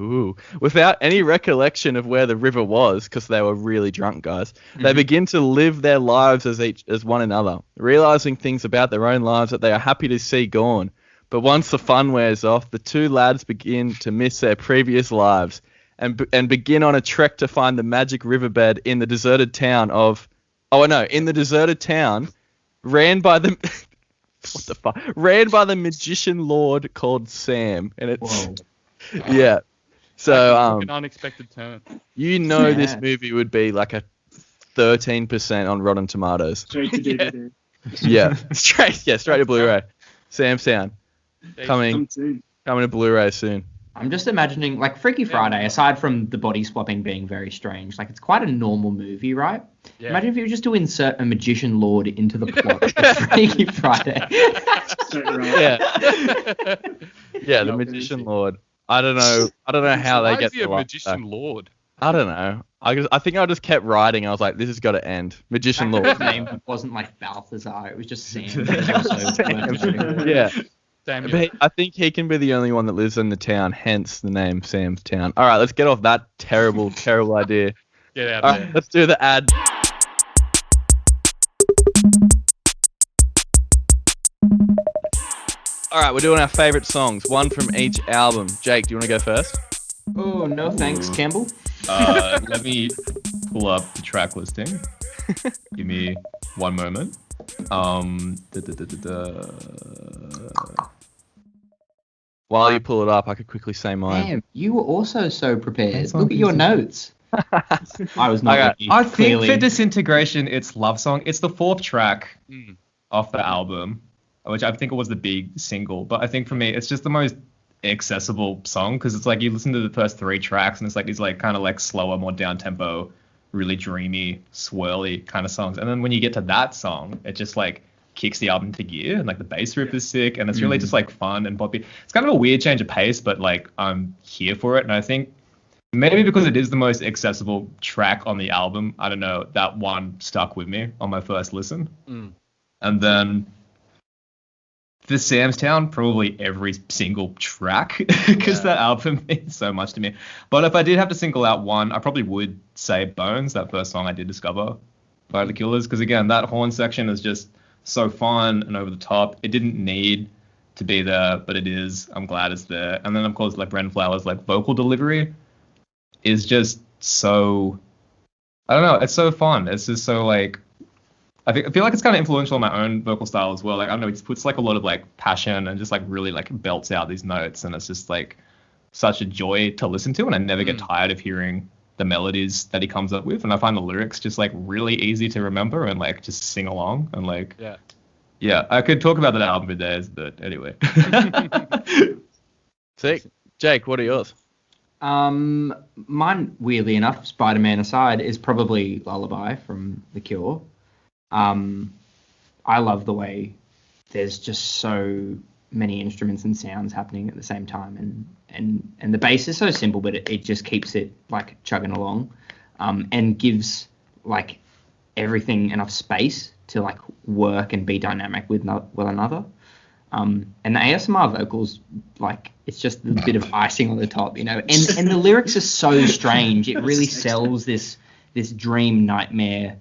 without any recollection of where the river was, because they were really drunk guys. They begin to live their lives as one another, realizing things about their own lives that they are happy to see gone. But once the fun wears off, the two lads begin to miss their previous lives and begin on a trek to find the magic riverbed in the deserted town ran by the what the fuck? Ran by the magician lord called Sam, and it's Whoa. yeah. So An unexpected turn. this Yeah. movie would be like a 13% on Rotten Tomatoes. Straight to DVD. Yeah, straight to Blu-ray. Sam's Town coming Come soon. to Blu-ray soon. I'm just imagining, like, Freaky Friday, aside from the body swapping being very strange, like, it's quite a normal movie, right? Yeah. Imagine if you were just to insert a magician lord into the plot of Freaky Friday. Straight around. Yeah, the magician lord. I don't know how Why they is get he a the life magician back. lord? I don't know. I think I just kept writing. I was like, this has got to end. Magician His lord. name wasn't like Balthazar, it was just Sam. It was also worth noting. Yeah. Samuel. But I think he can be the only one that lives in the town, hence the name Sam's Town. All right, let's get off that terrible, terrible idea. Get out All of right, there. let's do the ad. All right, we're doing our favorite songs, one from each album. Jake, do you want to go first? Oh, no thanks, Campbell. Let me pull up the track listing. Give me one moment. While you pull it up, I could quickly say mine. Damn, you were also so prepared. That's Look at your notes. I was not. Okay. with you, I think clearly. for Disintegration, it's Love Song. It's the fourth track Mm. off the album, which I think it was the big single. But I think for me, it's just the most accessible song because it's like you listen to the first three tracks and it's like these like kind of like slower, more down tempo, really dreamy, swirly kind of songs. And then when you get to that song, it just like kicks the album into gear and like the bass riff is sick and it's really just like fun and poppy. It's kind of a weird change of pace, but like I'm here for it. And I think maybe because it is the most accessible track on the album, I don't know, that one stuck with me on my first listen. Mm. And then for Sam's Town, probably every single track because that album means so much to me. But if I did have to single out one, I probably would say Bones, that first song I did discover by the Killers. Because again, that horn section is just so fun and over the top. It didn't need to be there, but it is. I'm glad it's there. And then of course, like Bren Flowers' like vocal delivery is just so, I don't know, it's so fun. It's just so like, I feel like it's kind of influential on my own vocal style as well. Like, I don't know, it puts like a lot of like passion and just like really like belts out these notes. And it's just like such a joy to listen to. And I never get tired of hearing the melodies that he comes up with. And I find the lyrics just like really easy to remember and like just sing along. And like, yeah, I could talk about that album for days, but anyway. Sick. Jake, what are yours? Mine, weirdly enough, Spider-Man aside, is probably Lullaby from The Cure. I love the way there's just so many instruments and sounds happening at the same time, and the bass is so simple, but it just keeps it like chugging along, and gives like everything enough space to like work and be dynamic with one another. And the ASMR vocals, like, it's just a bit of icing on the top, you know. And the lyrics are so strange. It really sells this dream nightmare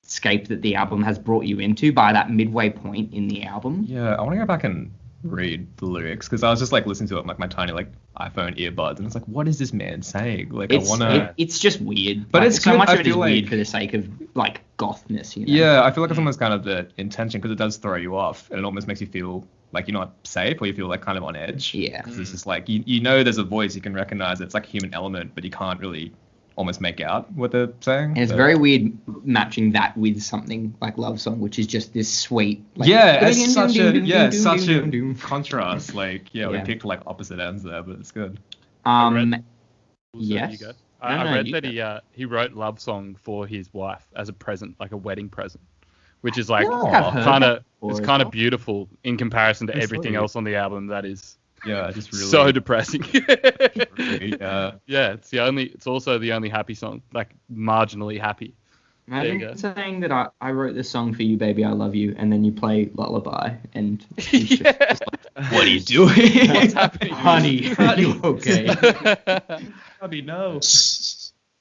scape that the album has brought you into by that midway point in the album. Yeah, I want to go back and read the lyrics because I was just like listening to it on like my tiny like iPhone earbuds, and it's like, what is this man saying? Like, it's just weird, but like, it's so good. much I of it is feel weird like, for the sake of like gothness, you know. Yeah, I feel like it's almost kind of the intention because it does throw you off, and it almost makes you feel like you're not safe, or you feel like kind of on edge. Yeah, because it's just like you know there's a voice, you can recognize it's like a human element, but you can't really almost make out what they're saying. And it's very weird matching that with something like Love Song, which is just this sweet. Like, yeah, it's such a contrast. Like, we picked like opposite ends there, but it's good. Yes. I read that he wrote Love Song for his wife as a present, like a wedding present, which is like kind of beautiful in comparison to everything else on the album. That is. Yeah, just really so depressing. Yeah, it's also the only happy song, like marginally happy. Imagine saying that I wrote this song for you, baby, I love you, and then you play Lullaby, and it's just like, what are you doing? What's happening, honey? Are you okay? Honey, no.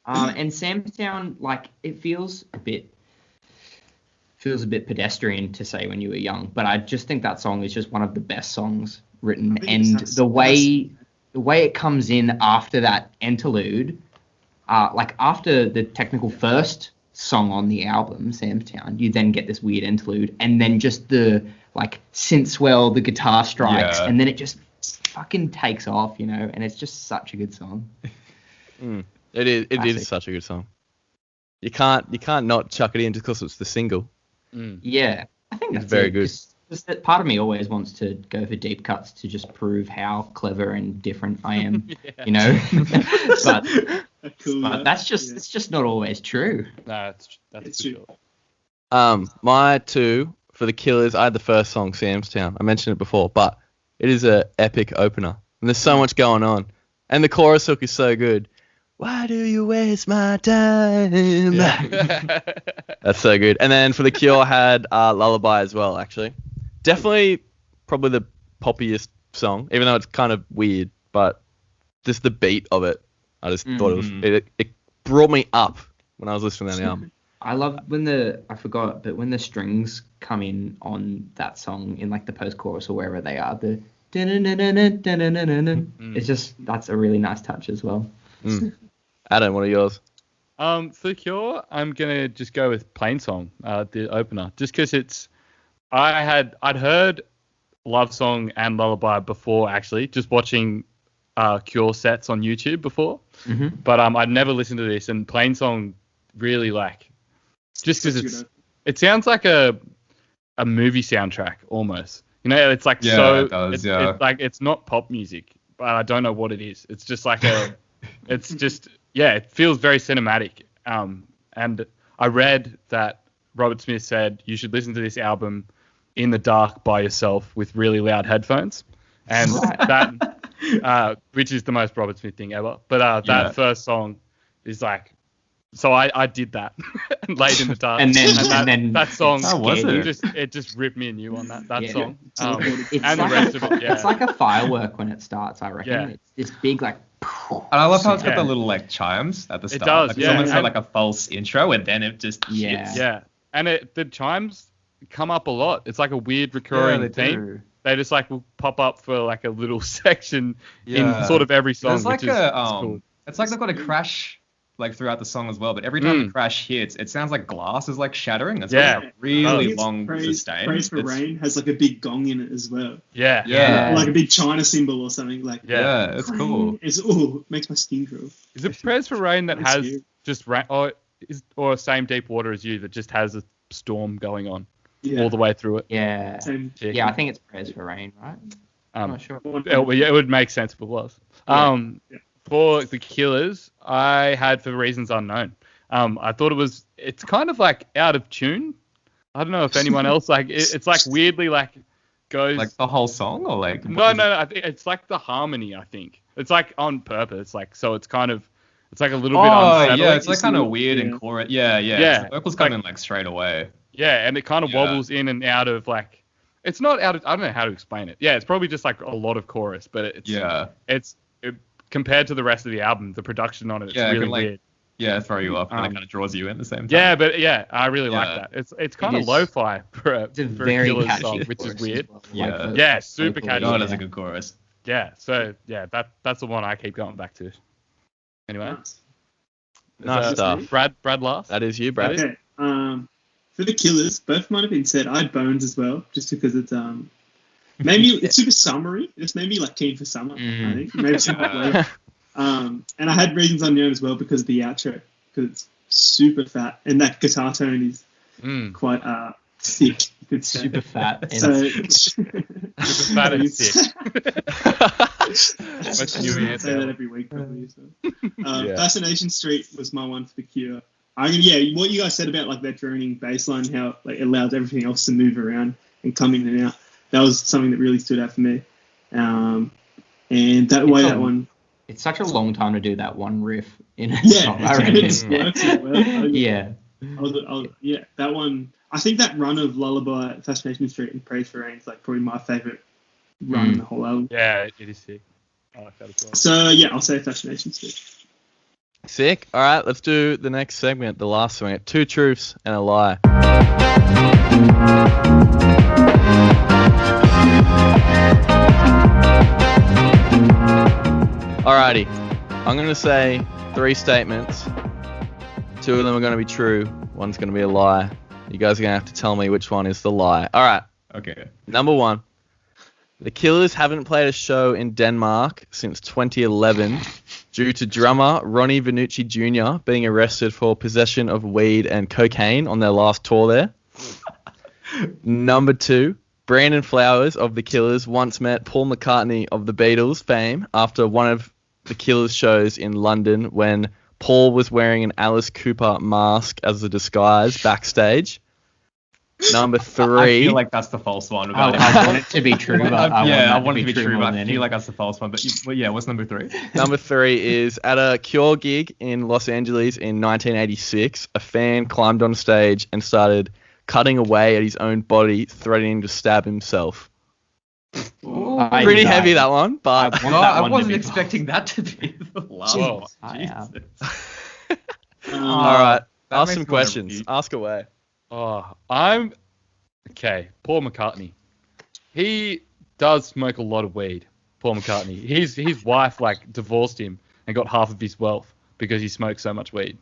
And Samstown, like, it feels a bit pedestrian to say when you were young, but I just think that song is just one of the best songs written, and the way it comes in after that interlude, like after the technical first song on the album, Samstown, you then get this weird interlude, and then just the like synth swell, the guitar strikes, and then it just fucking takes off, you know, and it's just such a good song. It is such a good song. You can't not chuck it in just because it's the single. Yeah, I think that's very good. Just that part of me always wants to go for deep cuts to just prove how clever and different I am, you know. but that's just it's just not always true. No, that's true. My two for the Killers, I had the first song, Samstown. I mentioned it before, but it is an epic opener, and there's so much going on, and the chorus hook is so good. Why do you waste my time? Yeah. That's so good. And then for the Cure, I had Lullaby as well, actually. Definitely probably the poppiest song, even though it's kind of weird, but just the beat of it, I just thought it brought me up when I was listening to the album. I love when the strings come in on that song in like the post-chorus or wherever they are, the it's just, that's a really nice touch as well. Adam, what are yours? For the Cure, I'm gonna just go with Plain Song, the opener, just because I'd heard Love Song and Lullaby before, actually, just watching Cure sets on YouTube before, but I'd never listened to this, and Plain Song really like, just because it sounds like a movie soundtrack almost, you know, it's like it does, it's like, it's not pop music, but I don't know what it is. It's just like it's just, it feels very cinematic. And I read that Robert Smith said you should listen to this album in the dark by yourself with really loud headphones, and that which is the most Robert Smith thing ever. But that first song is like, so I did that and laid in the dark, and then that song, it just ripped me a new one, that song, it's and like the rest of it. It's like a firework when it starts, I reckon. Yeah. It's this big like. And I love how it's got the little like chimes at the start. It does, like, it's almost like a false intro, and then it just hits. And the chimes come up a lot. It's like a weird recurring theme. They just like will pop up for like a little section in sort of every song. It's like which is cool. It's like they've got a crash like throughout the song as well, but every time the crash hits, it sounds like glass is like shattering. It's like a really long sustain. Praise for Rain has like a big gong in it as well. Yeah. Like a big China cymbal or something. Like it's cool. It makes my skin crawl. Is it Praise for Rain that has just rain, or same Deep Water as You that just has a storm going on all the way through it? Yeah. I think it's Praise for Rain, right? I'm not sure. It would make sense if it was. For the Killers, I had For Reasons Unknown. I thought it's kind of like out of tune. I don't know if anyone else, like, it's like weirdly like goes Like the whole song, or like? No. I think it's like the harmony. I think it's like on purpose. Like so, it's kind of it's like a little bit unsettling. Yeah, it's like kind of weird in chorus. Yeah. Yeah. The vocals come in like straight away. Yeah, and it kind of wobbles in and out of like. It's not out of. I don't know how to explain it. Yeah, it's probably just like a lot of chorus, but it's compared to the rest of the album, the production on it's really weird. Yeah, throw you off, and it kind of draws you in at the same time. Yeah, but I really like that. It's kind of lo-fi for a Killers song, which is weird. Well. Yeah, super catchy. Oh, that's a good chorus. Yeah, so that's the one I keep going back to. Anyway, Nice stuff. Brad last. That is you, Brad. Okay. For the Killers, both might have been said. I had Bones as well, just because it's maybe it's super summery. It's maybe like Keen for Summer. I think maybe super and I had Reasons Unknown as well because of the outro, because it's super fat and that guitar tone is quite thick. Super fat. So super fat and thick. What's new answer? Say that every week probably. So. Fascination Street was my one for the Cure. What you guys said about like that droning bass line, how like it allows everything else to move around and come in and out. That was something that really stood out for me. And that one. It's such a long time to do that one riff in a song. I reckon. That one. I think that run of Lullaby, Fascination Street, and Praise for Rain is like probably my favorite run in the whole album. Yeah, it is sick. I like that as well. So I'll say Fascination Street. Sick. All right, let's do the next segment, the last segment. 2 truths and a lie. Alrighty, I'm going to say 3 statements. 2 of them are going to be true. One's going to be a lie. You guys are going to have to tell me which one is the lie. All right. Okay. Number 1. The Killers haven't played a show in Denmark since 2011 due to drummer Ronnie Vannucci Jr. being arrested for possession of weed and cocaine on their last tour there. Number 2. Brandon Flowers of the Killers once met Paul McCartney of the Beatles fame after one of the Killers shows in London when Paul was wearing an Alice Cooper mask as a disguise backstage. Number 3. I feel like that's the false one. I want it to be true, but I want it to be true, but I feel like that's the false one. But what's number 3? Number 3 is at a Cure gig in Los Angeles in 1986, a fan climbed on stage and started cutting away at his own body, threatening to stab himself. Pretty heavy, that one, but I wasn't expecting that to be the last one. All right, ask some questions. Ask away. Paul McCartney. He does smoke a lot of weed. Paul McCartney. His wife divorced him and got half of his wealth because he smoked so much weed.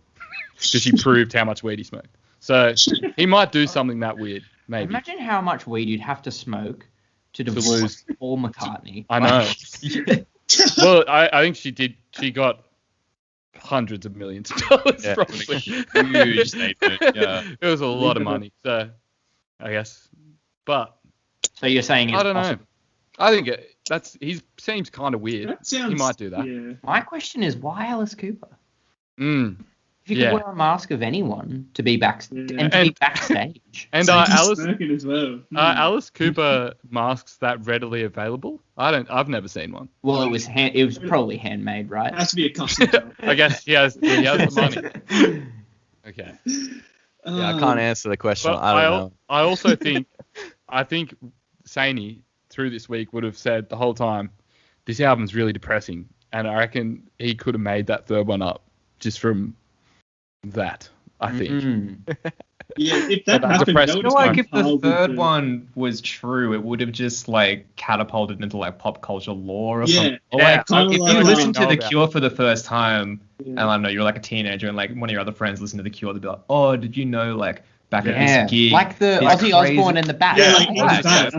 Because she proved how much weed he smoked. So he might do something that weird, maybe. Imagine how much weed you'd have to smoke to divorce Paul McCartney. I know. Well, I think she did. She got hundreds of millions of dollars, probably. Huge statement. Yeah, it was a lot of money. So I guess, but so you're saying I don't know. I think he seems kind of weird. He might do that. Yeah. My question is, why Alice Cooper? If you Yeah. could wear a mask of anyone to be backstage, and to be backstage. And So he's Alice smoking as well. are Alice Cooper masks that readily available? I've never seen one. Well, it was probably handmade, right? It has to be a custom job. I guess he has the money. Okay. Yeah, I can't answer the question. But I don't know. I also think Saney through this week would have said the whole time, this album's really depressing, and I reckon he could have made that third one up just from that. I think. Yeah, if that But happened, depressed- that I would feel like if the compiled third with one was true, it would have just catapulted into pop culture lore or Yeah, something. Or yeah, kinda if like, you listen to know The about Cure for the first time, Yeah. and I don't know, you're a teenager, and one of your other friends listen to The Cure, they'd be like, "Oh, did you know back at Yeah, this gig, like the this Ozzy crazy-" Osbourne and the Bat. Yeah, Yeah, like yeah, that's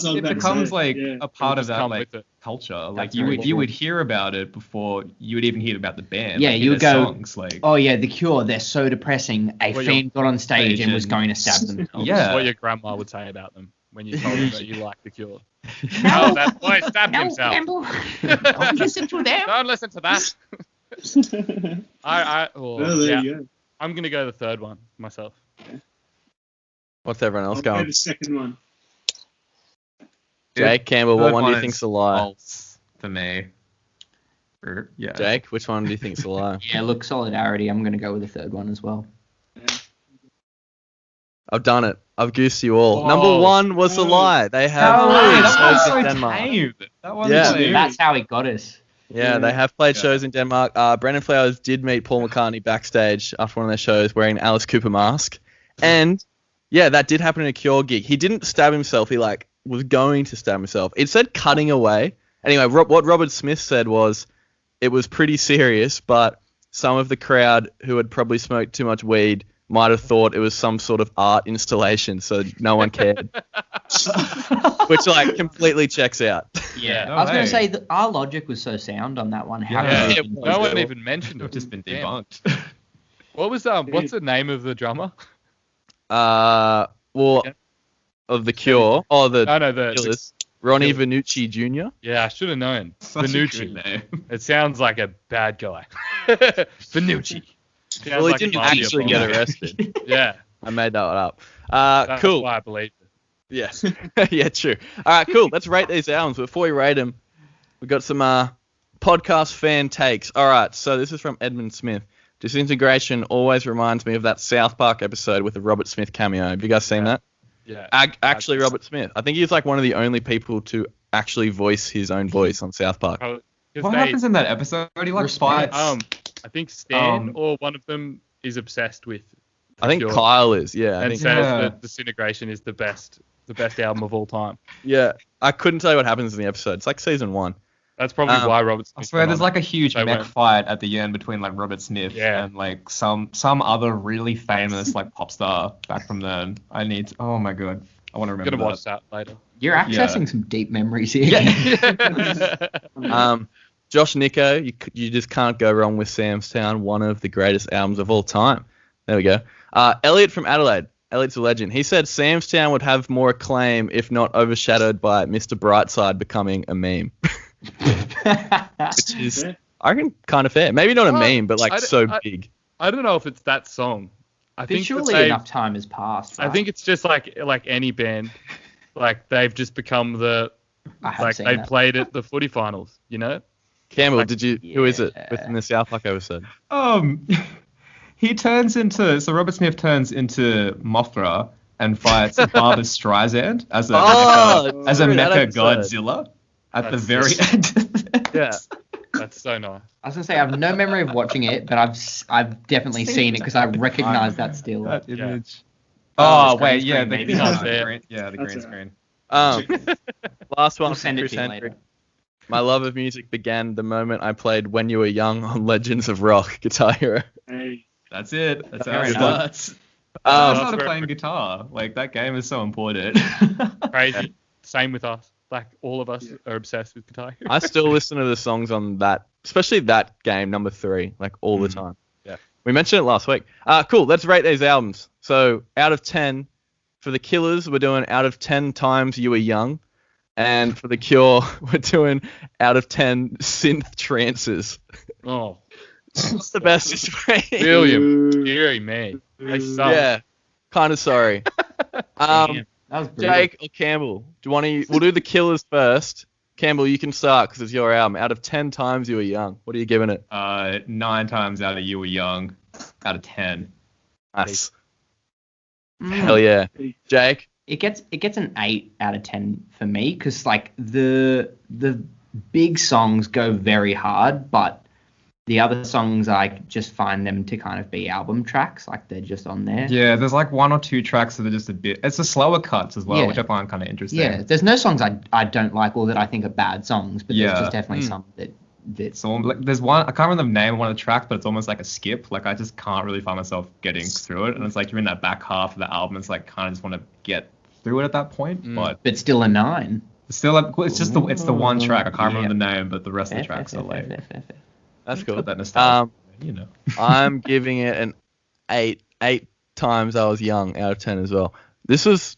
yeah. It becomes yeah. a part of Just come that with it. culture. That's You very would true. hear about it before you would even hear about the band. Yeah, hear you would their go, songs, Oh yeah, The Cure, they're so depressing. A Well, fan got on stage and was and- going to stab themselves. Yeah. That's what your grandma would say about them when you told them that you liked The Cure. Oh, that boy stabbed himself. Don't listen to them. Don't listen to that. Well, there you go. I'm gonna go the third one myself. What's everyone else I'll go going? the second one. Jake, Campbell, what Third one do you is think's a lie? false for me. Yeah. Jake, which one do you think's a lie? Yeah, look, solidarity. I'm going to go with the third one as well. I've done it. I've goosed you all. Oh, Number one was a lie. They have No way, played that shows was in so Denmark. tame. That one Yeah. was That's how he got us. Yeah, they have played shows in Denmark. Brendan Flowers did meet Paul McCartney backstage after one of their shows wearing an Alice Cooper mask. And, yeah, that did happen in a Cure gig. He didn't stab himself. He, was going to stab himself. It said cutting away. Anyway, what Robert Smith said was it was pretty serious, but some of the crowd who had probably smoked too much weed might have thought it was some sort of art installation, so no one cared. Which, completely checks out. Yeah. No I was going way. to say that our logic was so sound on that one. How Yeah. could we- No one even mentioned it. It's just been Damn. debunked. What was what's the name of the drummer? Of The Cure. No, The the Killers. Ronnie Vanucci Jr. yeah, I should have known. Such a Vanucci. good name. It sounds like a bad guy. Vanucci. Sounds Well, he like a didn't mafia actually boss. get arrested. Yeah, I made that one up. that's Cool. why I believed it. Yes. Yeah, true. All right, cool. Let's rate these albums. Before we rate them, we've got some podcast fan takes. All right, so this is from Edmund Smith. Disintegration always reminds me of that South Park episode with the Robert Smith cameo. Have you guys seen that? Yeah. Actually, Robert Smith. I think he's one of the only people to actually voice his own voice on South Park. Probably- 'cause What they- happens in that episode? He Respect. fights. I think Stan Um, or one of them is obsessed with. I think Cure Kyle is. Yeah, I and think. says Yeah. that Disintegration is the best album of all time. Yeah, I couldn't tell you what happens in the episode. It's like season 1. That's probably why Robert I Smith. swear, went there's on. a huge They mech went- fight at the end between Robert Smith Yeah. and some other really famous pop star back from then. Oh my god, I want to I'm remember gonna that. watch that later. You're accessing some deep memories here. Josh Nico, you just can't go wrong with Sam's Town, one of the greatest albums of all time. There we go. Elliot from Adelaide. Elliot's a legend. He said Sam's Town would have more acclaim if not overshadowed by Mr. Brightside becoming a meme. Which is, I reckon, kind of fair. Maybe not a meme, but big. I don't know if it's that song. I But think surely that they- enough time has passed. I right? think it's just like any band, they've just become I have seen Oh, they that. played at the footy finals, you know? Campbell, like- who is it Yeah. within the South Park episode? Robert Smith turns into Mothra and fights Barbra Streisand as a Oh, as a true, that mecha episode. Godzilla at the That's very just- end. Yeah. That's so nice. I was gonna say I have no memory of watching it, but I've definitely seen it because I recognize that still. That Yeah. image. Oh, Oh, the wait, green yeah, screen, the maybe. green That's it. screen. Yeah, the That's green it. screen. Last one We'll from send it Chris to you Henry. later. My love of music began the moment I played When You Were Young on Legends of Rock, Guitar Hero. Hey, That's it. That's how Fair it enough. starts. I Um, started fair. playing guitar. That game is so important. Crazy. Same with us. All of us are obsessed with Guitar Hero. I still listen to the songs on that, especially that game, number 3, all the time. Yeah. We mentioned it last week. Cool, let's rate these albums. So, out of 10, for The Killers, we're doing out of 10 times You Were Young. And for The Cure, we're doing out of 10 synth trances. Oh, What's the best rating? William, dearie me. They suck. Yeah, kind of sorry. Damn, that was brutal. Jake or Campbell, do you want to? We'll do The Killers first. Campbell, you can start because it's your album. Out of 10 times You Were Young, what are you giving it? 9 times out of You Were Young, out of 10. Nice. Mm. Hell yeah. Jake? It gets an 8 out of 10 for me because the big songs go very hard, but the other songs I just find them to kind of be album tracks, they're just on there. Yeah, there's 1 or 2 tracks that are just a bit. It's the slower cuts as well, Yeah. which I find kind of interesting. Yeah, there's no songs I don't like or that I think are bad songs, but Yeah. there's just definitely some that So there's one, I can't remember the name of one of the tracks, but it's almost like a skip. I just can't really find myself getting through it, and it's you're in that back half of the album. It's kind of just want to get through it at that point, but still a 9. but still, it's just it's the one track. I can't Yeah. remember the name, but the rest of the tracks are Fair. That's cool. got that nostalgia. I'm giving it an 8 times I was young out of 10 as well. This was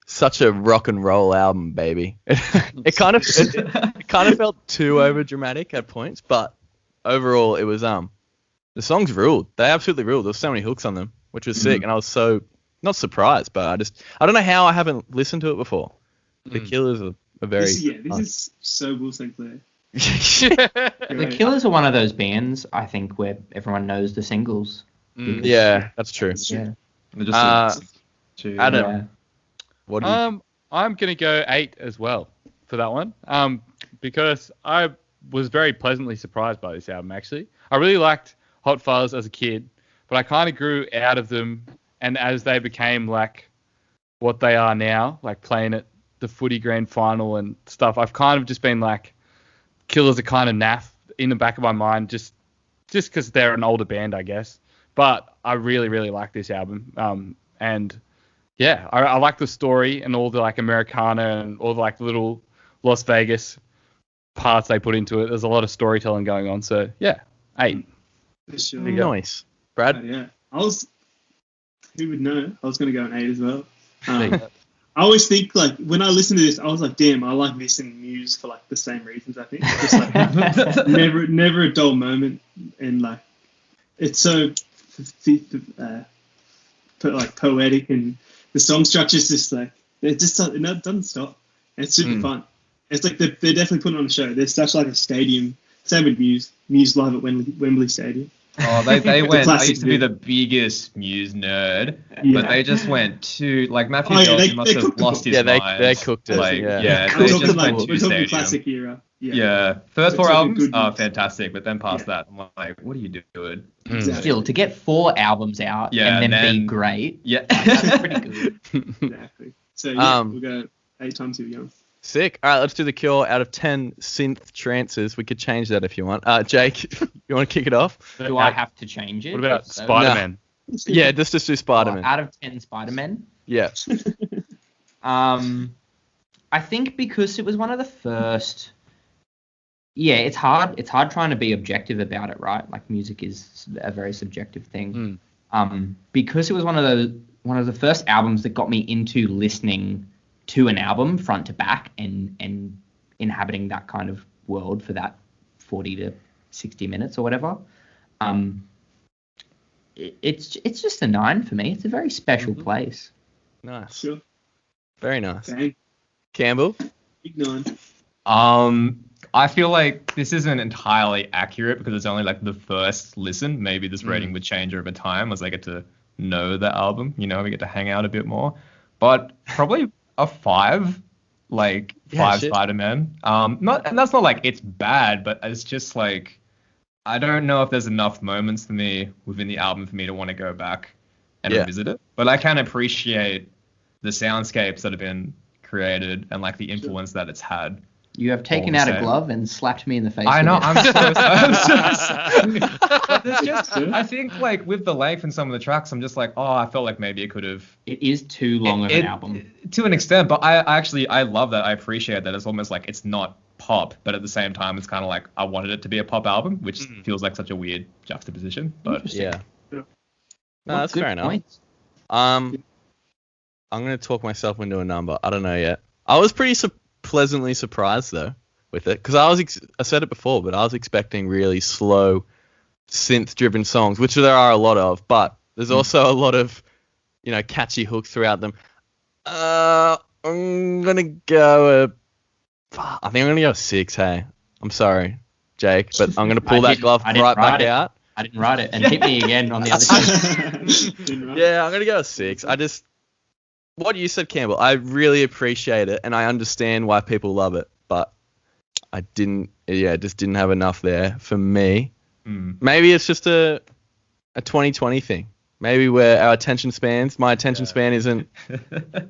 such a rock and roll album, baby. It kind of felt too over dramatic at points, but overall it was the songs ruled. They absolutely ruled. There was so many hooks on them, which was sick, and I was so not surprised, but I don't know how I haven't listened to it before. The Killers are a very. This is so Will St. Clair. The Killers are one of those bands, I think, where everyone knows the singles. Yeah, that's true. Yeah. They're just Adam, Yeah. what do you? I'm gonna go 8 as well for that one. Because I was very pleasantly surprised by this album. Actually, I really liked Hot Fuzz as a kid, but I kind of grew out of them, and as they became like what they are now, like playing at the footy grand final and stuff, I've kind of just been like, Killers are kind of naff in the back of my mind, just because they're an older band, I guess. But I really, really like this album. And yeah, I like the story and all the like Americana and all the like little Las Vegas parts they put into it. There's a lot of storytelling going on. So yeah, 8. For sure. Nice, Brad. Yeah. Who would know? I was going to go an 8 as well. I always think, like, when I listen to this, I was like, damn, I like this and Muse for, like, the same reasons, I think. Just, like, never a dull moment. And, like, it's so, poetic, and the song structure's just, like, it doesn't stop. And it's super fun. It's like they're definitely putting on a show. There's such, like, a stadium. Same with Muse. Muse live at Wembley Stadium. Oh, they went. I used to be bit. the biggest Muse nerd, Yeah. but they just went to like Matthew Oh, yeah, Johnson they must have cooked the lost his Yeah, mind. they cooked it. Like, Yeah. they We're just talking, went to stadium. classic era. Yeah, first We're 4 talking albums good are Muse. fantastic, but then past that, I'm like, what are you doing? Exactly. Still, to get 4 albums out Yeah, and then be then- great, Yeah, that's pretty good. Exactly. So, yeah, Um, we'll go 8 times too young. Sick. All right, let's do the Cure out of 10 synth trances. We could change that if you want. Jake, you want to kick it off? Do I have to change it? What about So- Spider-Man? Yeah, just do Spider-Man. Out of 10 Spider-Man? Yeah. I think because it was one of the first. Yeah, it's hard. It's hard trying to be objective about it, right? Like music is a very subjective thing. Because it was one of the first albums that got me into listening to an album front to back and inhabiting that kind of world for that 40 to 60 minutes or whatever. It's just a 9 for me. It's a very special place. Nice. Sure. Very nice. Bang. Campbell? Big 9. I feel like this isn't entirely accurate because it's only like the first listen. Maybe this rating would change over time as I get to know the album. You know, we get to hang out a bit more. But probably a 5, like 5 shit. Spider-Man. And that's not like it's bad, but it's just like I don't know if there's enough moments for me within the album for me to want to go back and revisit it. But I can appreciate the soundscapes that have been created and like the influence that it's had. You have taken the out a same. glove and slapped me in the face. I know. with it. I'm but there's just, I think like with the length and some of the tracks, I'm just like, oh, I felt like maybe it could have. It is too long of an album. To an extent, but I love that. I appreciate that. It's almost like it's not pop, but at the same time, it's kind of like I wanted it to be a pop album, which feels like such a weird juxtaposition. But Yeah. Yeah. No, that's fair enough. Points. I'm going to talk myself into a number. I don't know yet. I was pretty pleasantly surprised, though, with it. Because I said it before, but I was expecting really slow, synth-driven songs, which there are a lot of. But there's also a lot of, catchy hooks throughout them. I'm going to go I think I'm going to go a 6, hey. I'm sorry, Jake, but I'm going to pull that glove right back out. I didn't write it. And hit me again on the other side. Yeah, I'm going to go a 6. What you said, Campbell, I really appreciate it, and I understand why people love it, but I just didn't have enough there for me. Maybe it's just a 2020 thing. Maybe where my attention span isn't,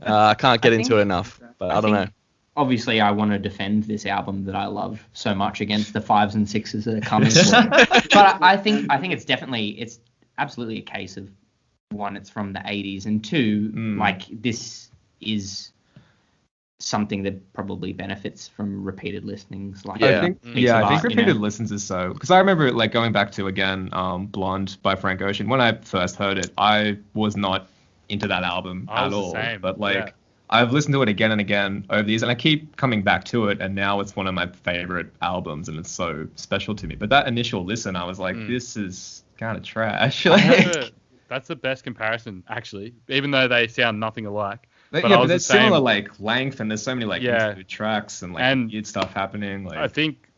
I can't get into it enough, but I don't know. Obviously, I want to defend this album that I love so much against the 5s and 6s that are coming. But I think it's absolutely a case of, 1, it's from the 80s, and 2, like this is something that probably benefits from repeated listenings. Like I think repeated listens listens is so, because I remember like going back to again Blonde by Frank Ocean. When I first heard it, I was not into that album at all. But like I've listened to it again and again over these, and I keep coming back to it, and now it's one of my favorite albums, and it's so special to me. But that initial listen, I was like, this is kind of trash. That's the best comparison, actually, even though they sound nothing alike. But I yeah, was but the there's same. similar like length, and there's so many like Yeah. interlude tracks and like And weird stuff happening. Like I think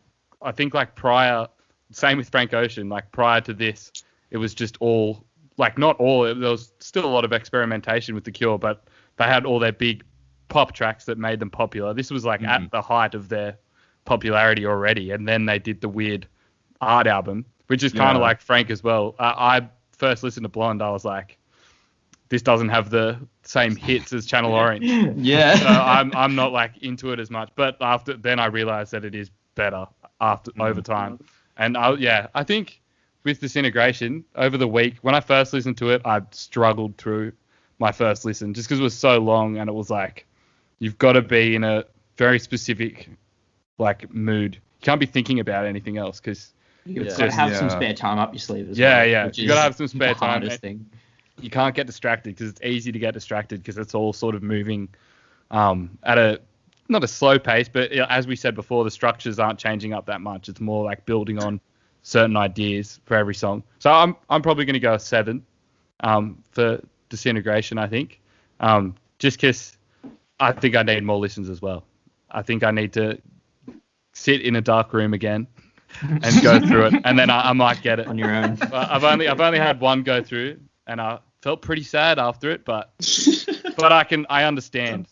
like prior, same with Frank Ocean. Like prior to this, it was just all like not all. There was still a lot of experimentation with The Cure, but they had all their big pop tracks that made them popular. This was like at the height of their popularity already, and then they did the weird art album, which is kind of like Frank as well. I first listened to Blonde, I was like, this doesn't have the same hits as Channel Orange. Yeah. So I'm not like into it as much. But then I realized that it is better over time. And I think with Disintegration over the week, when I first listened to it, I struggled through my first listen just because it was so long, and it was like you've got to be in a very specific like mood. You can't be thinking about anything else because You've got to have some spare time up your sleeve as well. Yeah. Which You got to have some is spare the time. hardest thing. You can't get distracted because it's easy to get distracted because it's all sort of moving at not a slow pace, but as we said before, the structures aren't changing up that much. It's more like building on certain ideas for every song. So I'm probably going to go a 7 for Disintegration, I think, just because I think I need more listens as well. I think I need to sit in a dark room again and go through it, and then I might get it On your own. I've only had one go through, and I felt pretty sad after it, but I understand.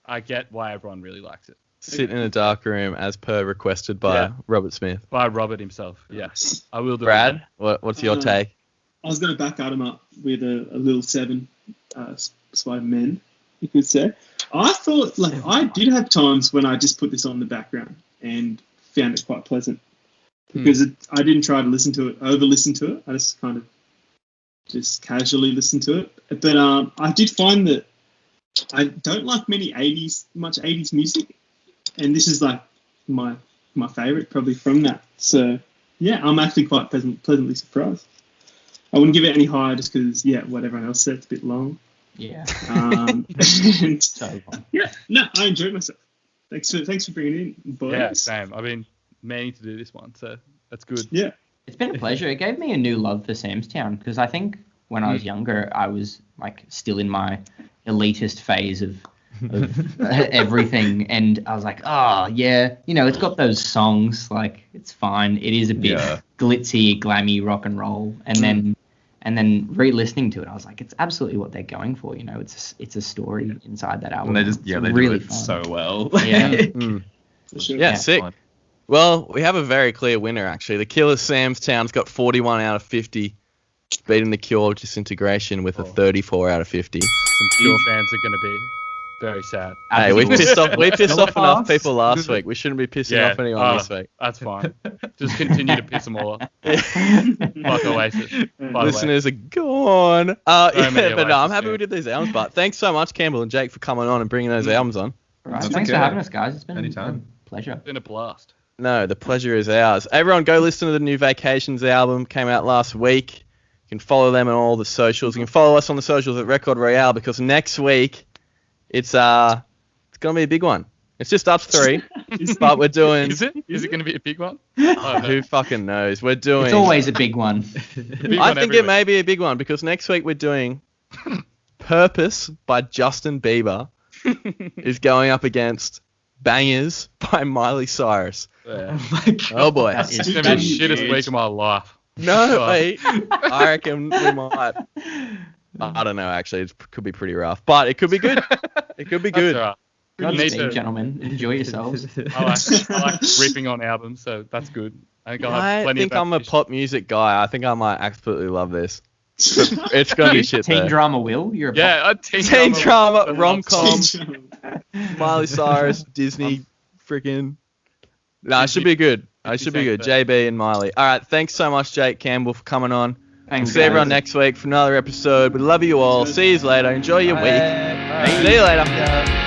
I get why everyone really likes it. Sit in a dark room as per requested by Robert Smith. By Robert himself. Yes, I will do Brad, it. what's your take? I was going to back Adam up with a little 7 Spider-Man, you could say. I thought, like, I did have times when I just put this on the background and found it quite pleasant because I didn't try to over-listen to it. I just kind of just casually listened to it. But I did find that I don't like much 80s music, and this is like my favourite probably from that. So, yeah, I'm actually quite pleasantly surprised. I wouldn't give it any higher just because, what everyone else said, it's a bit long. Yeah. And, I enjoyed myself. Thanks for bringing it in, boys. Yeah, same. I've been meaning to do this one, so that's good. Yeah. It's been a pleasure. It gave me a new love for Samstown because I think when I was younger, I was like still in my elitist phase of everything, and I was like, it's got those songs, like it's fine. It is a bit glitzy, glammy rock and roll, and then re-listening to it, I was like, it's absolutely what they're going for. It's a story inside that album. and they really do it fun. so well. Yeah. For sure. Yeah, sick. Fun. Well, we have a very clear winner, actually. The Killers Samstown's got 41 out of 50, beating the Cure Disintegration with a 34 out of 50. Some Cure fans are going to be very sad. Hey, we pissed off Still enough pass. people last week. We shouldn't be pissing off anyone this week. That's fine. Just continue to piss them all off. Fuck Oasis. By the way. Listeners are gone. many But no, I'm Oasis happy we fans. did these albums. But thanks so much, Campbell and Jake, for coming on and bringing those albums on. All right. That's Thanks okay. for having us, guys. It's been Anytime. a pleasure. It's been a blast. No, the pleasure is ours. Everyone, go listen to the new Vacations album. Came out last week. You can follow them on all the socials. You can follow us on the socials at Record Royale because next week it's gonna be a big one. It's just up 3, but we're doing. Is it going to be a big one? Who fucking knows? We're doing. It's always a big one. I think it may be a big one because next week we're doing Purpose by Justin Bieber is going up against Bangers by Miley Cyrus. Yeah. Oh boy. That is It's going to be the Huge. shittest week of my life. No, wait. I reckon we might. I don't know, actually. It could be pretty rough, but it could be good. It could be That's good. all right. Godspeed, gentlemen. Enjoy yourselves. I like ripping on albums, so that's good. I think I'll have I plenty think of I'm a pop music guy. I think I might absolutely love this. It's going to be shit, Teen though. drama, Will. You're a Yeah, a Teen drama, rom-com, Teen Miley Cyrus, Disney, freaking. No, it should be good. It should be good. JB and Miley. All right, thanks so much, Jake Campbell, for coming on. Thanks, See everyone guys. next week for another episode. We love you all. See you later. Enjoy your week. See you later.